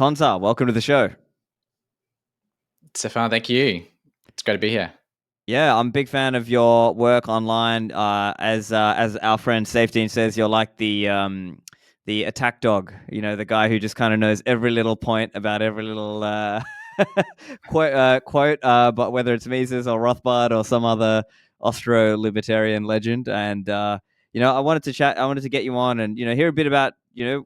Conza, welcome to the show. Stephan, thank you. It's great to be here. Yeah, I'm a big fan of your work online. As our friend Safety says, you're like the attack dog. You know, the guy who just kind of knows every little point about every little quote. But whether it's Mises or Rothbard or some other austro-libertarian legend, and I wanted to chat. I wanted to get you on and hear a bit about your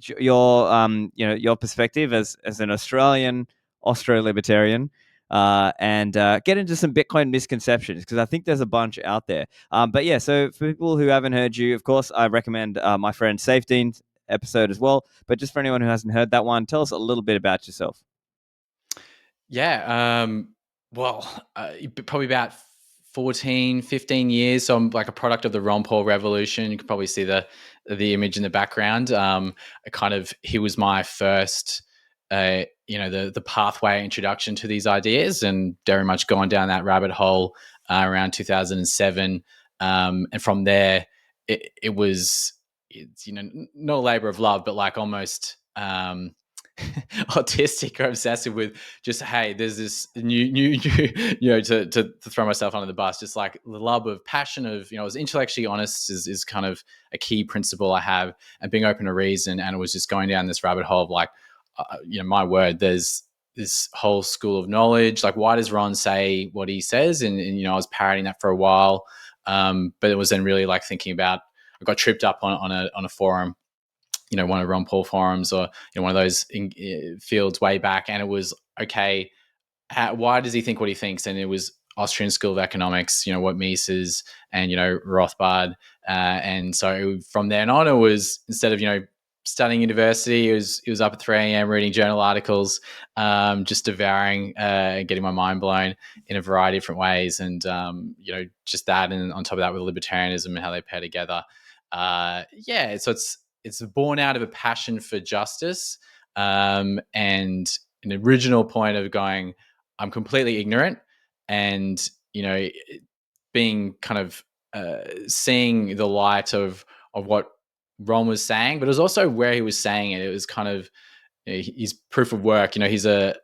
your perspective as an Australian austro-libertarian. And get into some Bitcoin misconceptions because I think there's a bunch out there. But yeah, so for people who haven't heard you, of course, I recommend my friend Safety's episode as well. But just for anyone who hasn't heard that one, tell us a little bit about yourself. Yeah, probably about 14, 15 years. So I'm like a product of the Ron Paul revolution. You can probably see the image in the background. He was my first, the pathway introduction to these ideas, and very much gone down that rabbit hole around 2007. And from there, it's not a labor of love, but like almost autistic or obsessive with just, hey, there's this new to throw myself under the bus, just like the love of passion of, I was intellectually honest is kind of a key principle I have, and being open to reason. And it was just going down this rabbit hole of like, my word, there's this whole school of knowledge. Like, why does Ron say what he says? And I was parroting that for a while. But it was then really like thinking about, I got tripped up on a forum, one of Ron Paul forums, or one of those fields way back, and it was, okay, why does he think what he thinks? And it was Austrian School of Economics, what Mises and Rothbard, and so from then on, it was, instead of studying university, it was up at 3 a.m. reading journal articles, just devouring, getting my mind blown in a variety of different ways, and just that, and on top of that with libertarianism and how they pair together. So it's born out of a passion for justice, and an original point of going, I'm completely ignorant, and being kind of seeing the light of what Ron was saying, but it was also where he was saying it. It was kind of his proof of work. He's in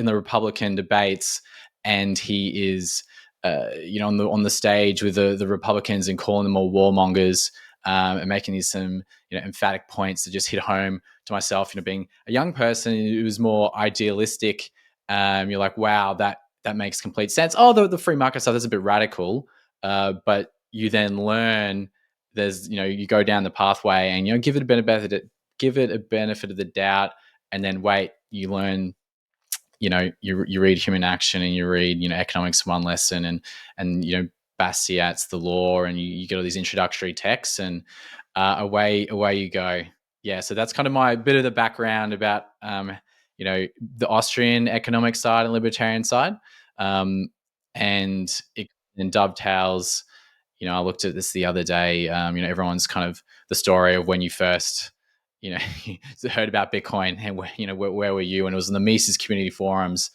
the Republican debates, and he is on the stage with the Republicans and calling them all warmongers. And making these some emphatic points that just hit home to myself. Being a young person who was more idealistic, you're like, wow, that makes complete sense. Oh, the free market stuff, that's a bit radical, but you then learn there's you go down the pathway and give it a benefit of the doubt, and then wait, you learn. You read Human Action, and you read Economics 1 lesson, and Bastiat's The Law, and you get all these introductory texts, and away you go. Yeah, so that's kind of my bit of the background about the Austrian economic side and libertarian side, and it dovetails. I looked at this the other day. Everyone's kind of the story of when you first heard about Bitcoin, and where were you? And it was in the Mises community forums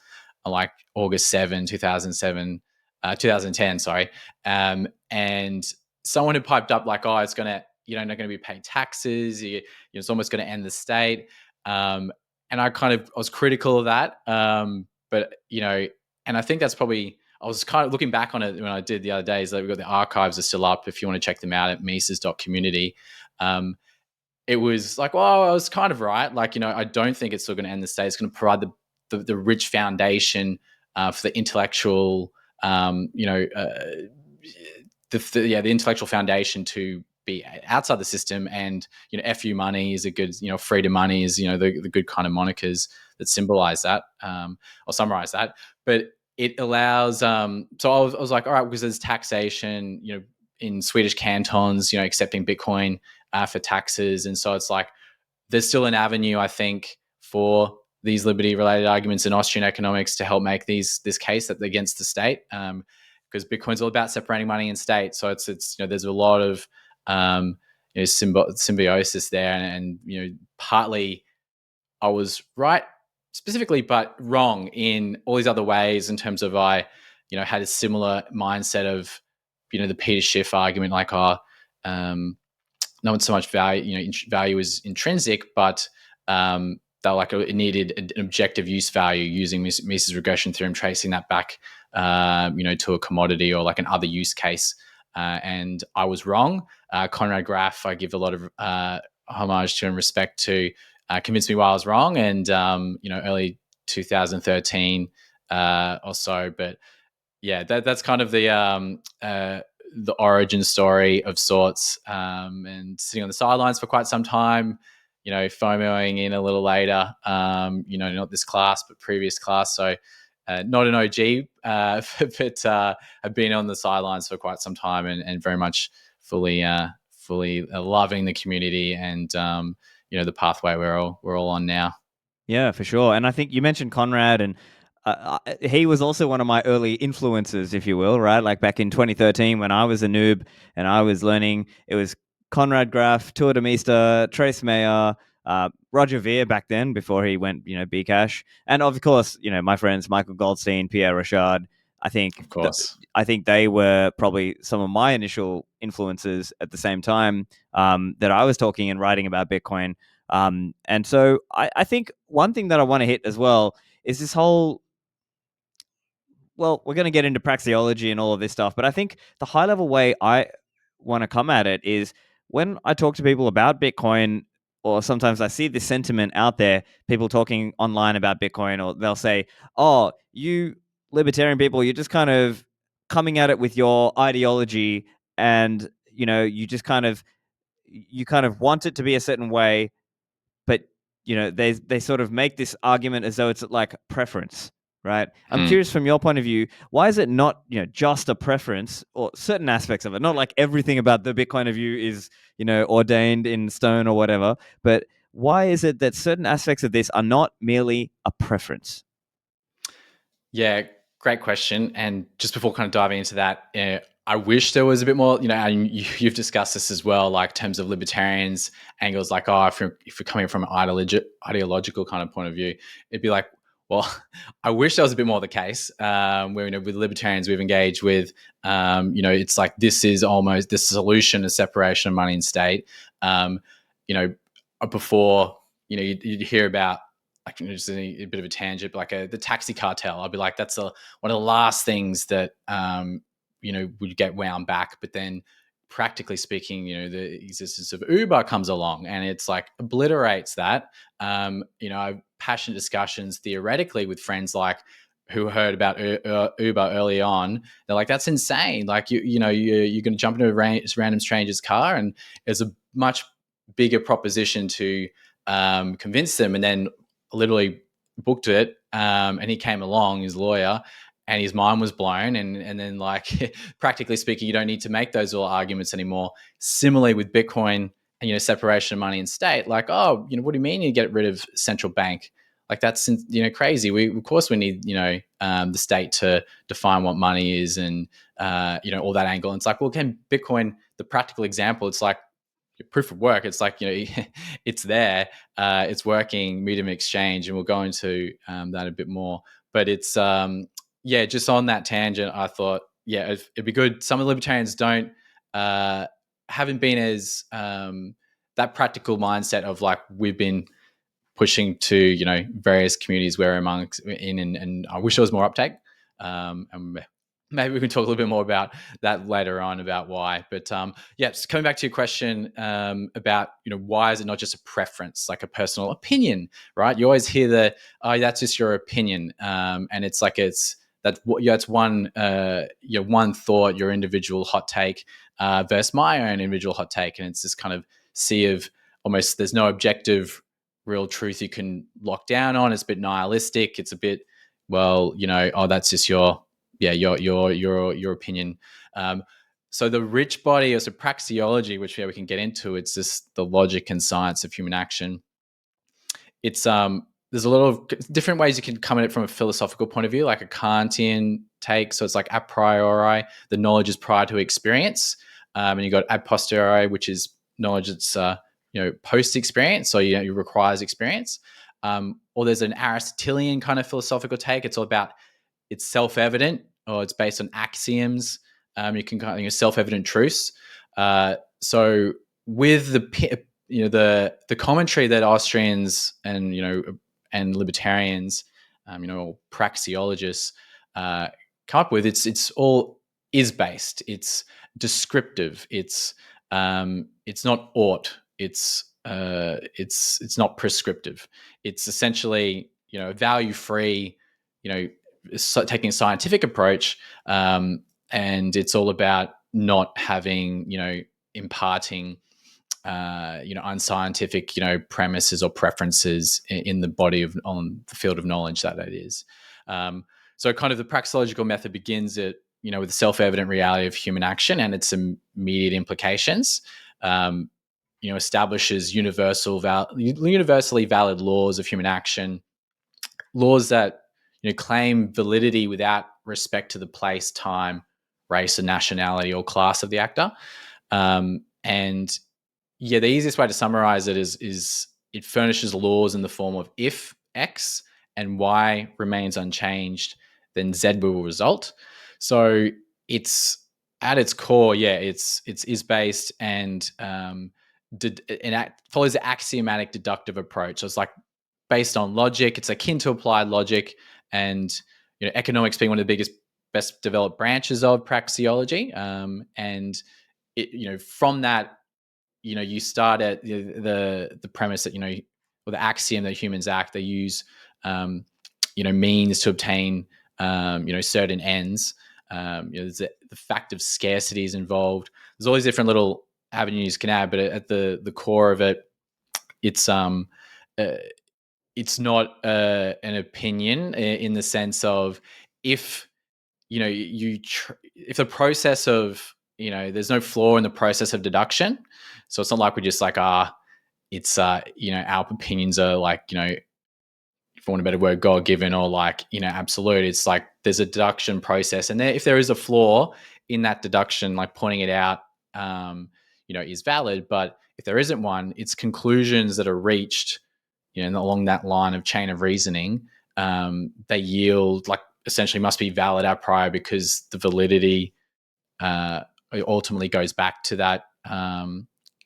on like August 7, 2007. 2010, sorry. And someone had piped up like, oh, it's going to, not going to be paying taxes. It's almost going to end the state. And I was critical of that. But, and I think that's probably, I was kind of looking back on it when I did the other day, is that we've got the archives are still up if you want to check them out at mises.community. It was like, well, I was kind of right. Like, I don't think it's still going to end the state. It's going to provide the rich foundation for the intellectual, the intellectual foundation to be outside the system. And FU money is a good, freedom money is the good kind of monikers that symbolize that, or summarize that. But it allows. So I was like, all right, because there's taxation, in Swedish cantons, accepting Bitcoin for taxes, and so it's like there's still an avenue, I think, for these liberty-related arguments in Austrian economics to help make this case that against the state, because Bitcoin's all about separating money and state. So it's there's a lot of symbiosis there, and partly I was right specifically, but wrong in all these other ways in terms of I had a similar mindset of the Peter Schiff argument, like not so much value, value is intrinsic, but that like it needed an objective use value using Mises regression theorem, tracing that back, to a commodity or like an other use case. And I was wrong. Conrad Graf, I give a lot of homage to and respect to, convinced me why I was wrong. And, early 2013 or so. But yeah, that's kind of the origin story of sorts, and sitting on the sidelines for quite some time, FOMOing in a little later, not this class, but previous class. So not an OG, but have been on the sidelines for quite some time, and very much fully loving the community and, the pathway we're all on now. Yeah, for sure. And I think you mentioned Conrad, and he was also one of my early influences, if you will, right? Like back in 2013 when I was a noob and I was learning, it was Conrad Graf, Tour de Meester, Trace Mayer, Roger Ver back then before he went, Bcash. And of course, my friends Michael Goldstein, Pierre Rochard. I think Of course. I think they were probably some of my initial influences at the same time that I was talking and writing about Bitcoin. And so I think one thing that I want to hit as well is this whole, well, we're going to get into praxeology and all of this stuff, but I think the high level way I want to come at it is when I talk to people about Bitcoin, or sometimes I see this sentiment out there, people talking online about Bitcoin, or they'll say, oh, you libertarian people, you're just kind of coming at it with your ideology, and, you just you kind of want it to be a certain way, but they sort of make this argument as though it's like preference, right? I'm Hmm. curious from your point of view, why is it not just a preference, or certain aspects of it, not like everything about the Bitcoin of you is ordained in stone or whatever, but why is it that certain aspects of this are not merely a preference? Yeah, great question. And just before kind of diving into that, I wish there was a bit more, and you've discussed this as well, like terms of libertarians angles, like, oh, if you're coming from an ideological kind of point of view, it'd be like, well, I wish that was a bit more the case, where, with libertarians we've engaged with, it's like, this is almost the solution to separation of money and state. You know, before, you'd hear about, like, just a bit of a tangent, like the taxi cartel. I'll be like, that's one of the last things that would get wound back. But then, practically speaking, the existence of Uber comes along, and it's like obliterates that. I've passionate discussions theoretically with friends like who heard about Uber early on. They're like, that's insane. Like, you're going to jump into a random stranger's car, and it's a much bigger proposition to convince them, and then literally booked it, and he came along, his lawyer, and his mind was blown. And then, like, practically speaking, you don't need to make those all arguments anymore. Similarly with Bitcoin and separation of money and state, like, oh, what do you mean you get rid of central bank? Like, that's crazy. We, of course, we need the state to define what money is, and all that angle. And it's like, well, can Bitcoin, the practical example, it's like proof of work. It's like, it's there, it's working, medium of exchange, and we'll go into that a bit more. But it's just on that tangent, I thought, yeah, it'd be good. Some of the libertarians haven't been as that practical mindset of, like, we've been pushing to various communities we're amongst in, and I wish there was more uptake. And maybe we can talk a little bit more about that later on, about why. But so coming back to your question about why is it not just a preference, like a personal opinion, right? You always hear the, oh, that's just your opinion, and it's like that's one one thought, your individual hot take versus my own individual hot take, and it's this kind of sea of almost, there's no objective real truth you can lock down on. It's a bit nihilistic. It's a bit, well, oh, that's just your opinion. So the rich body, or so praxeology, which we can get into, it's just the logic and science of human action. It's there's a lot of different ways you can come at it from a philosophical point of view, like a Kantian take. So it's like a priori, the knowledge is prior to experience, and you got a posteriori, which is knowledge that's post experience, so it requires experience. Or there's an Aristotelian kind of philosophical take. It's all about, it's self-evident, or it's based on axioms. You can kind of self-evident truths. So with the the commentary that Austrians and and libertarians, praxeologists come up with, it's all is based. It's descriptive. It's not ought. It's not prescriptive. It's essentially value free. Taking a scientific approach, and it's all about not having imparting unscientific premises or preferences in the body of on the field of knowledge that it is. So kind of the praxeological method begins at with the self-evident reality of human action and its immediate implications. Establishes universally valid laws of human action, laws that claim validity without respect to the place, time, race, or nationality or class of the actor. And the easiest way to summarize it is it furnishes laws in the form of if X and Y remains unchanged, then Z will result. So it's at its core, it's is based and follows the axiomatic deductive approach. So it's like based on logic. It's akin to applied logic, and economics being one of the best developed branches of praxeology. And it, from that, you start at the premise that or the axiom that humans act. They use means to obtain certain ends. There's the fact of scarcity is involved. There's all these different little avenues you can add, but at the core of it, it's not an opinion in the sense of if if the process of there's no flaw in the process of deduction, so it's not like we're just like it's our opinions are like if you want a better word, God given or like absolute. It's like there's a deduction process, and if there is a flaw in that deduction, like pointing it out is valid. But if there isn't one, it's conclusions that are reached along that line of chain of reasoning, they yield like essentially must be valid a priori because the validity ultimately goes back to that.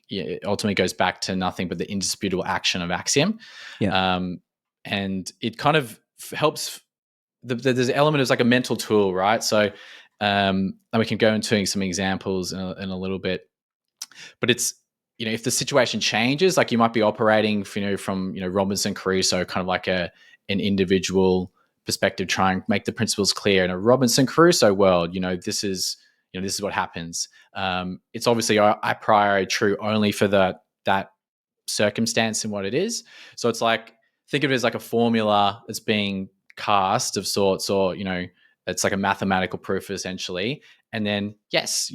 It ultimately goes back to nothing but the indisputable action of axiom. And it kind of helps. There's an element of like a mental tool, right? So, and we can go into some examples in a little bit. But it's if the situation changes, like you might be operating from Robinson Crusoe, kind of like an individual perspective, try and make the principles clear in a Robinson Crusoe world. This is what happens. It's obviously a priori true only for that circumstance and what it is. So it's like think of it as like a formula that's being cast of sorts, or it's like a mathematical proof essentially. And then yes,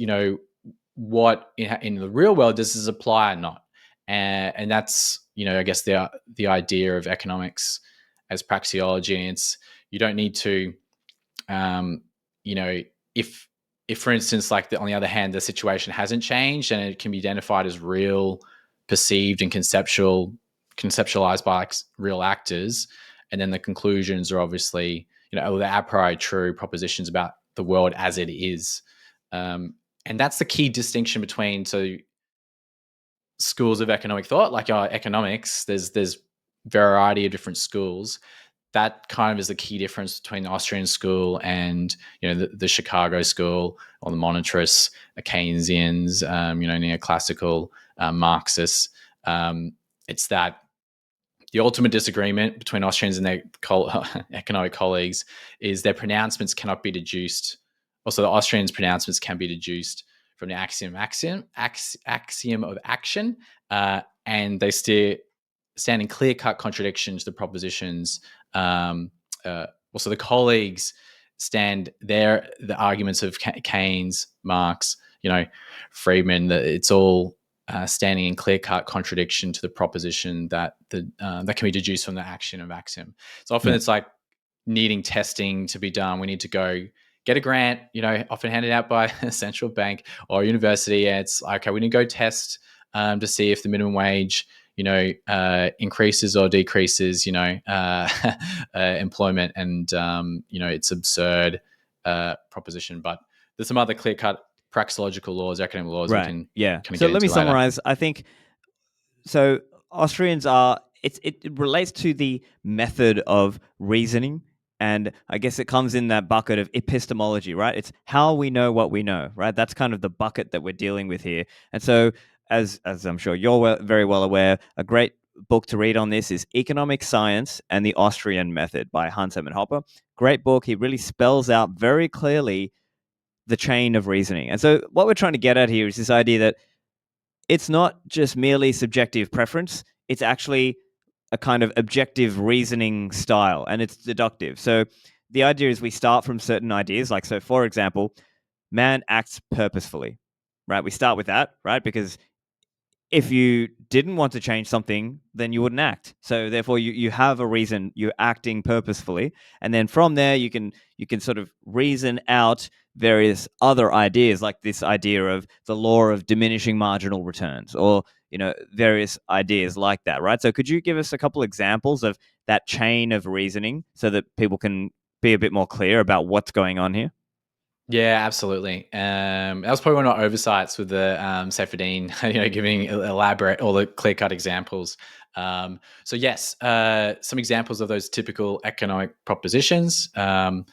what in the real world does this apply or not? And that's I guess the idea of economics as praxeology. And it's you don't need to if for instance, like on the other hand, the situation hasn't changed and it can be identified as real, perceived, and conceptualized by like real actors, and then the conclusions are obviously the a priori true propositions about the world as it is. And that's the key distinction between schools of economic thought, like economics. There's variety of different schools. That kind of is the key difference between the Austrian school and the Chicago school, or the monetarists, Keynesians, neoclassical Marxists. It's that the ultimate disagreement between Austrians and their economic colleagues is their pronouncements cannot be deduced. Also, the Austrians' pronouncements can be deduced from the axiom of action, and they still stand in clear-cut contradiction to the propositions. Also, the colleagues stand there. The arguments of Keynes, Marx, Friedman. It's all standing in clear-cut contradiction to the proposition that that can be deduced from the action of axiom. So often it's like needing testing to be done. We need to go get a grant, often handed out by a central bank or university. And it's like, okay, we need to go test to see if the minimum wage, increases or decreases, employment. And, it's absurd proposition. But there's some other clear-cut praxeological laws, academic laws. Right. We can yeah. kind of So get let me into later. summarize. I think so Austrians are it relates to the method of reasoning, and I guess it comes in that bucket of epistemology, right? It's how we know what we know, right? That's kind of the bucket that we're dealing with here. And so, as I'm sure you're very well aware, a great book to read on this is Economic Science and the Austrian Method by Hans Hermann Hoppe. Great book. He really spells out very clearly the chain of reasoning. And so, what we're trying to get at here is this idea that it's not just merely subjective preference, it's actually a kind of objective reasoning style, and it's deductive. So the idea is we start from certain ideas, like, so for example, man acts purposefully, right? We start with that, right? Because if you didn't want to change something, then you wouldn't act. So therefore you have a reason, you're acting purposefully. And then from there you can sort of reason out various other ideas, like this idea of the law of diminishing marginal returns, or various ideas like that, right? So could you give us a couple examples of that chain of reasoning so that people can be a bit more clear about what's going on here? Yeah, absolutely. That was probably one of our oversights with the Seyfriedin, giving elaborate all the clear cut examples. So yes, some examples of those typical economic propositions, and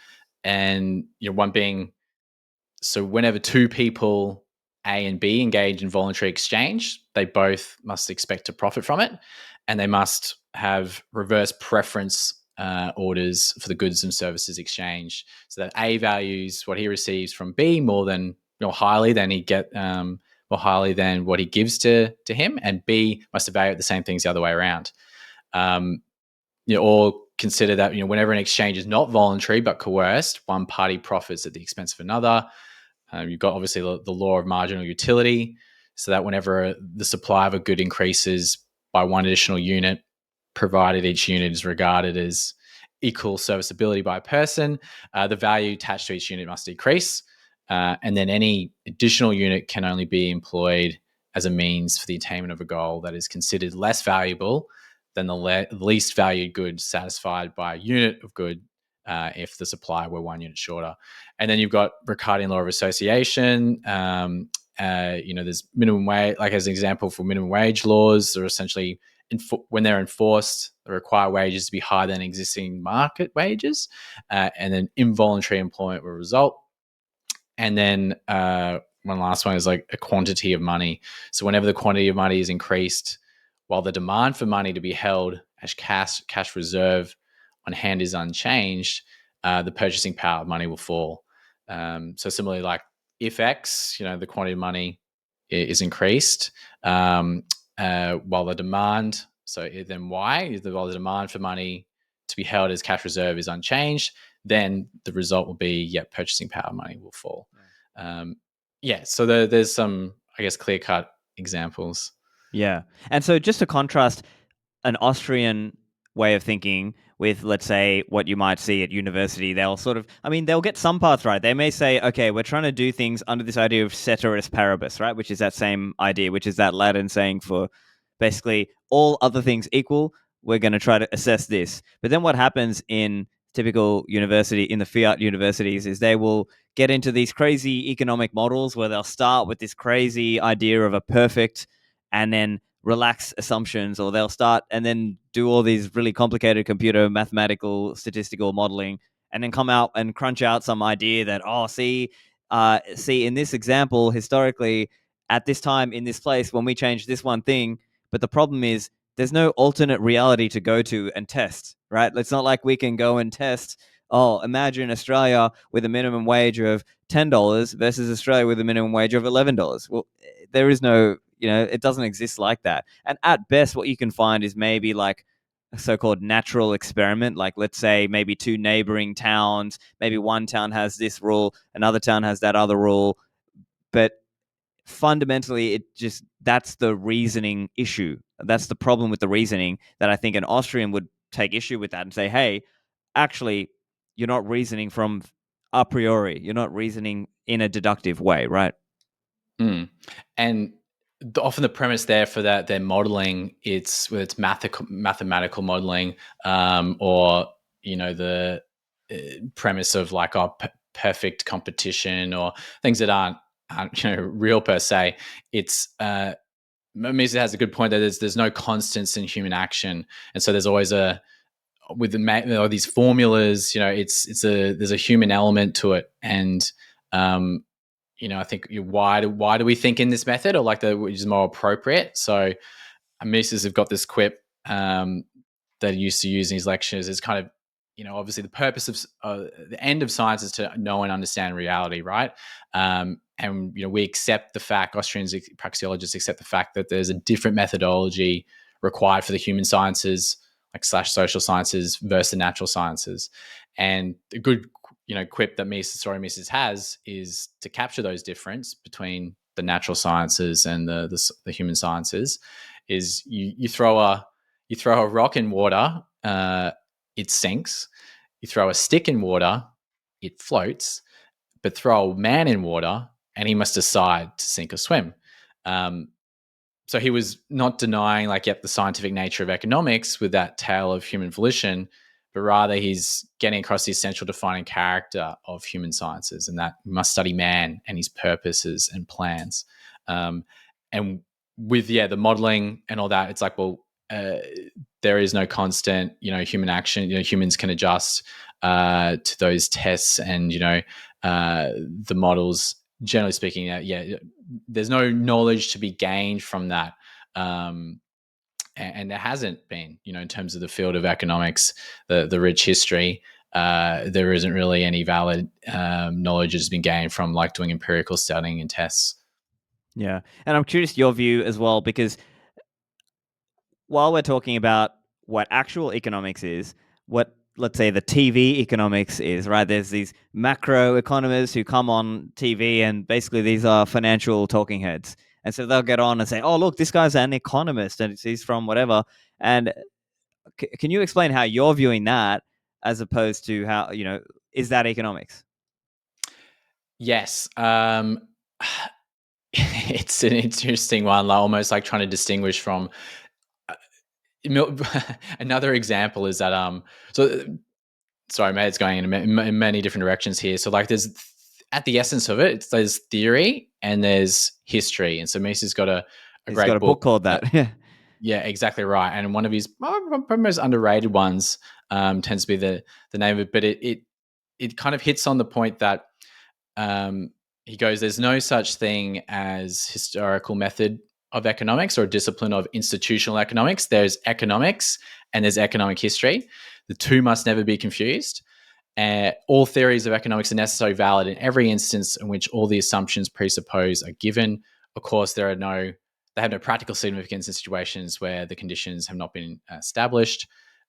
one being, so whenever two people, A and B, engage in voluntary exchange, they both must expect to profit from it, and they must have reverse preference orders for the goods and services exchanged, so that A values what he receives from B more highly than more highly than what he gives to him, and B must evaluate the same things the other way around. Um, or consider that whenever an exchange is not voluntary but coerced, one party profits at the expense of another. You've got obviously the law of marginal utility, so that whenever the supply of a good increases by one additional unit, provided each unit is regarded as equal serviceability by a person, the value attached to each unit must decrease. And then any additional unit can only be employed as a means for the attainment of a goal that is considered less valuable than the least valued good satisfied by a unit of good, if the supply were one unit shorter. And then you've got Ricardian law of association. There's minimum wage, like as an example for minimum wage laws, are essentially when they're enforced, they require wages to be higher than existing market wages, and then involuntary employment will result. And then one last one is like a quantity of money. So whenever the quantity of money is increased, while the demand for money to be held as cash reserve on hand is unchanged, the purchasing power of money will fall. So similarly, like if X, the quantity of money is increased, while the demand, so then Y, while the demand for money to be held as cash reserve is unchanged, then the result will be, purchasing power of money will fall. So there's some, I guess, clear cut examples. Yeah. And so just to contrast an Austrian way of thinking with, let's say, what you might see at university, they'll sort of, I mean, they'll get some parts right. They may say, okay, we're trying to do things under this idea of ceteris paribus, right? Which is that same idea, which is that Latin saying for basically all other things equal, we're going to try to assess this. But then what happens in typical university, in the fiat universities, is they will get into these crazy economic models where they'll start with this crazy idea of a perfect and then relax assumptions, or they'll start and then do all these really complicated computer mathematical statistical modeling, and then come out and crunch out some idea that, see in this example historically at this time in this place when we changed this one thing. But the problem is there's no alternate reality to go to and test, right? It's not like we can go and test, oh, imagine Australia with a minimum wage of $10 versus Australia with a minimum wage of $11. Well, there is no, it doesn't exist like that. And at best, what you can find is maybe like a so-called natural experiment. Like, let's say maybe two neighboring towns, maybe one town has this rule, another town has that other rule. But fundamentally, that's the reasoning issue. That's the problem with the reasoning, that I think an Austrian would take issue with that and say, hey, actually, you're not reasoning from a priori. You're not reasoning in a deductive way, right? Mm. And often the premise there for that, their modeling, it's mathematical modeling, or the premise of like perfect competition, or things that aren't real per se. It's Mises has a good point that there's no constants in human action, and so there's always with these formulas, there's a human element to it, and I think why do we think in this method, or like which is more appropriate? So Mises have got this quip that he used to use in his lectures. Is kind of obviously the purpose of the end of science is to know and understand reality, right? And we accept the fact, Austrian praxeologists accept the fact that there's a different methodology required for the human sciences, like / social sciences versus the natural sciences. And a good quip that Mises has is to capture those difference between the natural sciences and the human sciences. Is you throw a rock in water, it sinks. You throw a stick in water, it floats. But throw a man in water, and he must decide to sink or swim. So he was not denying, the scientific nature of economics with that tale of human volition, but rather he's getting across the essential defining character of human sciences, and that we must study man and his purposes and plans. And with the modeling and all that, it's like, well, there is no constant, human action. Humans can adjust to those tests, and the models. Generally speaking, there's no knowledge to be gained from that, and there hasn't been, in terms of the field of economics, the rich history. There isn't really any valid knowledge that's been gained from doing empirical studying and tests. Yeah, and I'm curious your view as well, because while we're talking about what actual economics is, what, let's say, the TV economics is, right? There's these macro economists who come on TV, and basically these are financial talking heads. And so they'll get on and say, oh, look, this guy's an economist and he's from whatever. And can you explain how you're viewing that as opposed to how, is that economics? Yes. It's an interesting one, almost like trying to distinguish from another example is that sorry, mate, it's going in many different directions here. So there's at the essence of it, there's theory and there's history. And so Mises got a He's great got a book called that. Yeah, exactly right. And one of his most underrated ones tends to be the name of it, but it kind of hits on the point that he goes, there's no such thing as historical method of economics or discipline of institutional economics. There's economics and there's economic history. The two must never be confused. All theories of economics are necessarily valid in every instance in which all the assumptions presuppose are given. Of course, they have no practical significance in situations where the conditions have not been established.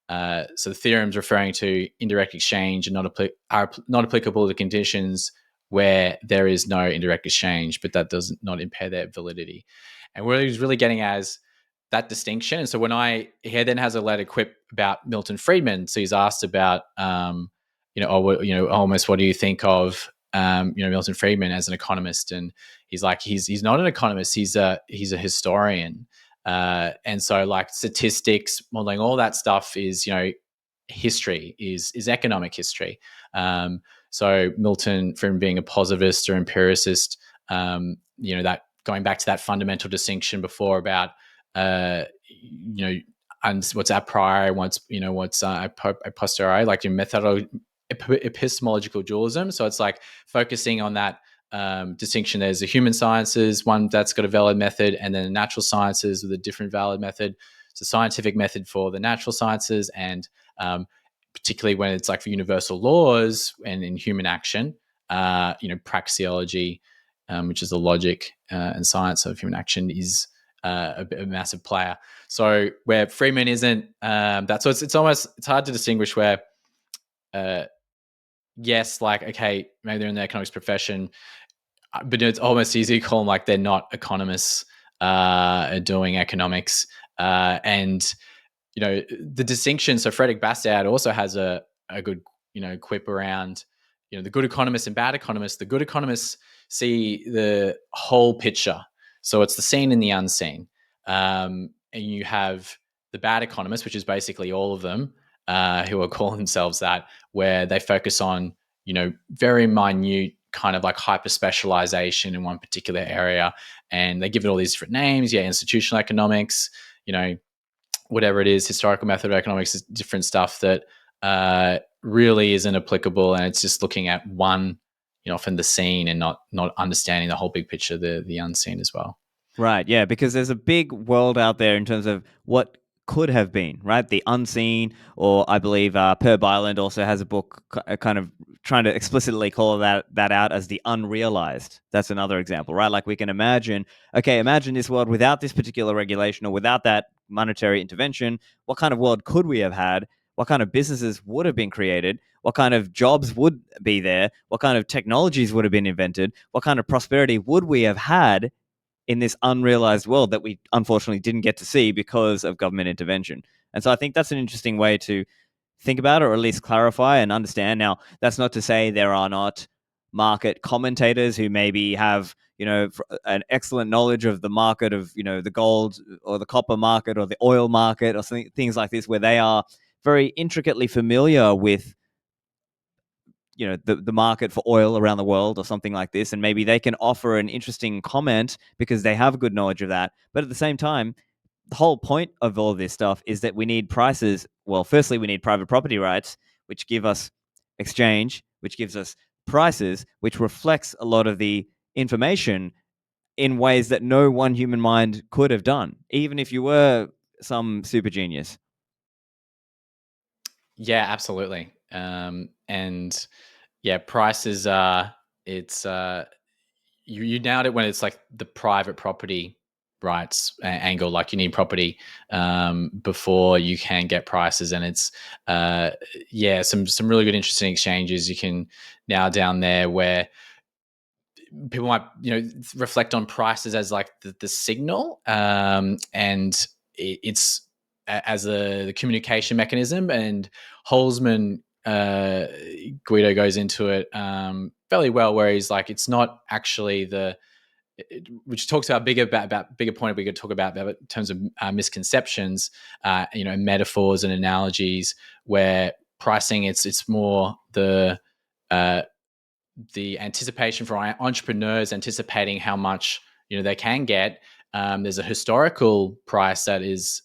So the theorems referring to indirect exchange are not applicable to conditions where there is no indirect exchange, but that does not impair their validity. And what he's really getting as that distinction. And so he then has a later quip about Milton Friedman. So he's asked about, almost what do you think of, Milton Friedman as an economist? And he's like, he's not an economist. He's a historian. And so statistics, modeling, all that stuff is, history is economic history. So Milton Friedman being a positivist or empiricist, that going back to that fundamental distinction before about, and what's a priori, what's a posteriori, like your epistemological dualism. So it's focusing on that distinction. There's the human sciences, one that's got a valid method, and then the natural sciences with a different valid method. It's a scientific method for the natural sciences, and particularly when it's for universal laws and in human action, praxeology, which is the logic and science of human action, is a massive player. So where Friedman isn't, that's so it's hard to distinguish where, yes, okay, maybe they're in the economics profession, but it's almost easy to call them they're not economists doing economics, and the distinction. So Frederick Bastiat also has a good quip around the good economists and bad economists. The good economists see the whole picture, so it's the seen and the unseen, and you have the bad economists, which is basically all of them, who are calling themselves that, where they focus on very minute kind of like hyper specialization in one particular area, and they give it all these different names. Yeah, institutional economics, whatever it is, historical method of economics is different stuff that really isn't applicable, and it's just looking at one, often the seen, and not understanding the whole big picture, the unseen as well. Right, yeah, because there's a big world out there in terms of what could have been, right? The unseen, or I believe Per Byland also has a book kind of trying to explicitly call that out as the unrealized. That's another example, right? Like we can imagine, okay, imagine this world without this particular regulation or without that monetary intervention. What kind of world could we have had? What kind of businesses would have been created? What kind of jobs would be there? What kind of technologies would have been invented? What kind of prosperity would we have had in this unrealized world that we unfortunately didn't get to see because of government intervention? And so I think that's an interesting way to think about it, or at least clarify and understand. Now, that's not to say there are not market commentators who maybe have, an excellent knowledge of the market of, the gold or the copper market or the oil market or something, things like this, where they are very intricately familiar with the market for oil around the world or something like this, and maybe they can offer an interesting comment because they have a good knowledge of that. But at the same time, the whole point of all of this stuff is that we need prices. Well, firstly, we need private property rights, which give us exchange, which gives us prices, which reflects a lot of the information in ways that no one human mind could have done, even if you were some super genius. Yeah, absolutely. And yeah, prices it's you nailed it when it's like the private property rights angle. Like you need property before you can get prices, and it's yeah, some really good interesting exchanges you can nail down there where people might reflect on prices as like the signal, and it's as the communication mechanism. And Holzman, Guido goes into it fairly well, where he's like, it's not actually which talks about bigger point we could talk about in terms of misconceptions, metaphors and analogies, where pricing, it's more the anticipation for entrepreneurs anticipating how much they can get. There's a historical price that is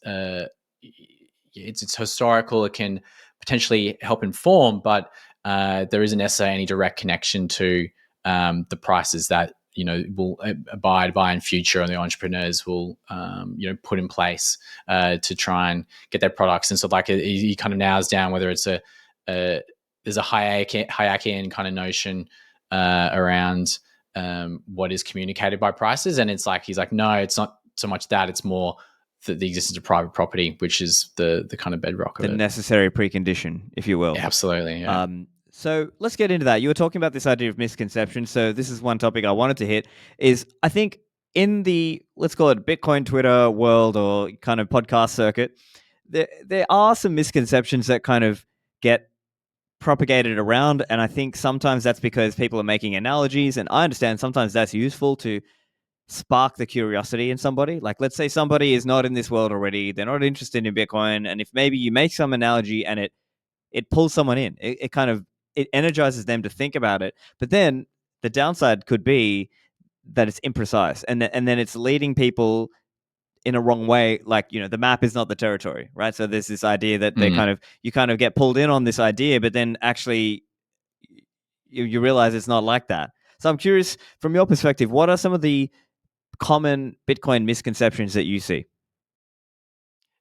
it's historical. It can potentially help inform, but there isn't necessarily any direct connection to the prices that will abide by in future, and the entrepreneurs will put in place to try and get their products. And so like he kind of nails down whether it's there's a hierarchy kind of notion around what is communicated by prices, and it's like he's like, no, it's not so much that, it's more the existence of private property, which is the kind of bedrock of the it. necessary precondition, if you will. Yeah, absolutely. Yeah. So let's get into that. You were talking about this idea of misconception. So this is one topic I wanted to hit. Is I think in the, let's call it Bitcoin Twitter world or kind of podcast circuit, there are some misconceptions that kind of get propagated around, and I think sometimes that's because people are making analogies, and I understand sometimes that's useful to spark the curiosity in somebody. Like, let's say somebody is not in this world already, they're not interested in Bitcoin, and if maybe you make some analogy and it pulls someone in, it kind of it energizes them to think about it. But then the downside could be that it's imprecise, and then it's leading people in a wrong way. Like, the map is not the territory, right? So there's this idea that you kind of get pulled in on this idea, but then actually you realize it's not like that. So I'm curious, from your perspective, what are some of the common Bitcoin misconceptions that you see?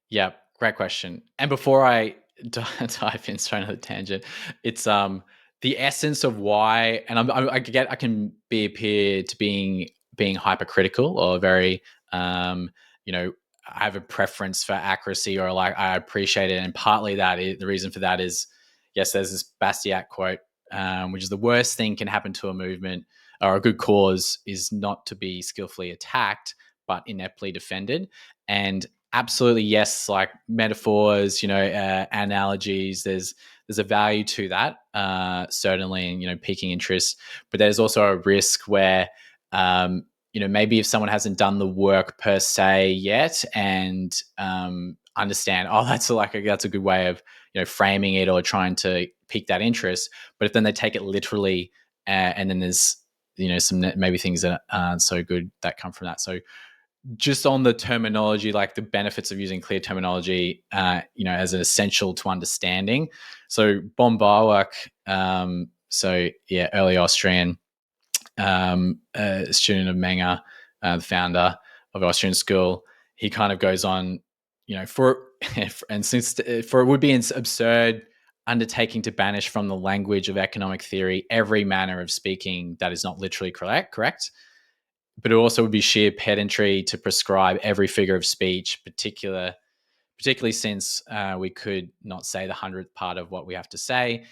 Yeah, great question. And before I dive in straight on the tangent, it's the essence of why. And I can appear to being hypercritical, or very I have a preference for accuracy, or like I appreciate it. And partly the reason for that is, yes, there's this Bastiat quote, which is, the worst thing can happen to a movement or a good cause is not to be skillfully attacked, but ineptly defended. And absolutely, yes, like metaphors, analogies, there's a value to that, certainly, and piquing interest. But there's also a risk where maybe if someone hasn't done the work per se yet, and understand, oh, that's a good way of framing it or trying to pique that interest. But if then they take it literally, and then there's some maybe things that aren't so good that come from that. So just on the terminology, like the benefits of using clear terminology, as an essential to understanding. So von Bauwach, early Austrian, student of Menger, the founder of Austrian school, he kind of goes on, for it would be an absurd undertaking to banish from the language of economic theory every manner of speaking that is not literally correct. But it also would be sheer pedantry to prescribe every figure of speech, particularly since we could not say the 100th part of what we have to say.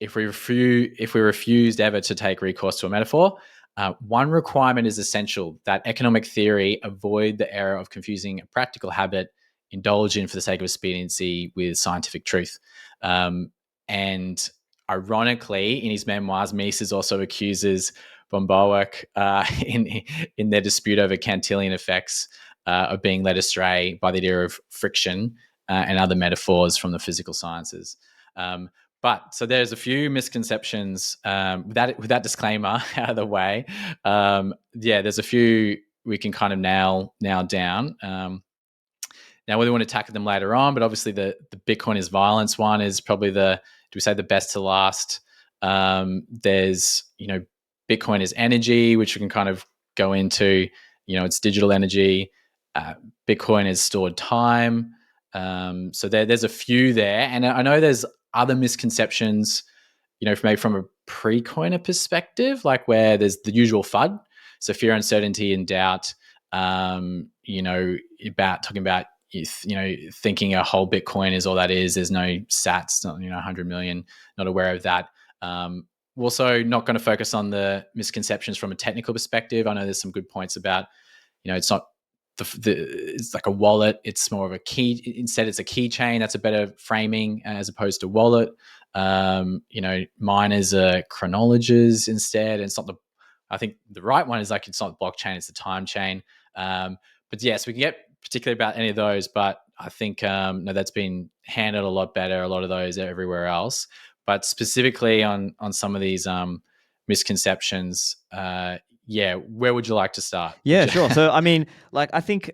If we refused ever to take recourse to a metaphor, one requirement is essential: that economic theory avoid the error of confusing a practical habit indulged in for the sake of expediency with scientific truth. And ironically, in his memoirs, Mises also accuses von Bauwach in their dispute over Cantillon effects of being led astray by the idea of friction and other metaphors from the physical sciences. But so there's a few misconceptions with that disclaimer out of the way. There's a few we can kind of nail down. Now, whether we want to tackle them later on, but obviously the Bitcoin is violence one is probably do we say the best to last? There's, Bitcoin is energy, which we can kind of go into, it's digital energy. Bitcoin is stored time. So there's a few there. And I know there's other misconceptions, maybe from a pre-coiner perspective, like where there's the usual FUD. So fear, uncertainty, and doubt, about talking about, thinking a whole Bitcoin is all that is. There's no sats, not 100 million. Not aware of that. We're also not going to focus on the misconceptions from a technical perspective. I know there's some good points about, it's not it's like a wallet. It's more of a key. Instead, it's a keychain. That's a better framing as opposed to wallet. Miners are chronologies instead. And it's not I think the right one is like, it's not the blockchain, it's the time chain. But yes, we can get particularly about any of those, but I think that's been handled a lot better, a lot of those everywhere else. But specifically on some of these misconceptions, where would you like to start? Yeah, sure. So I mean, like I think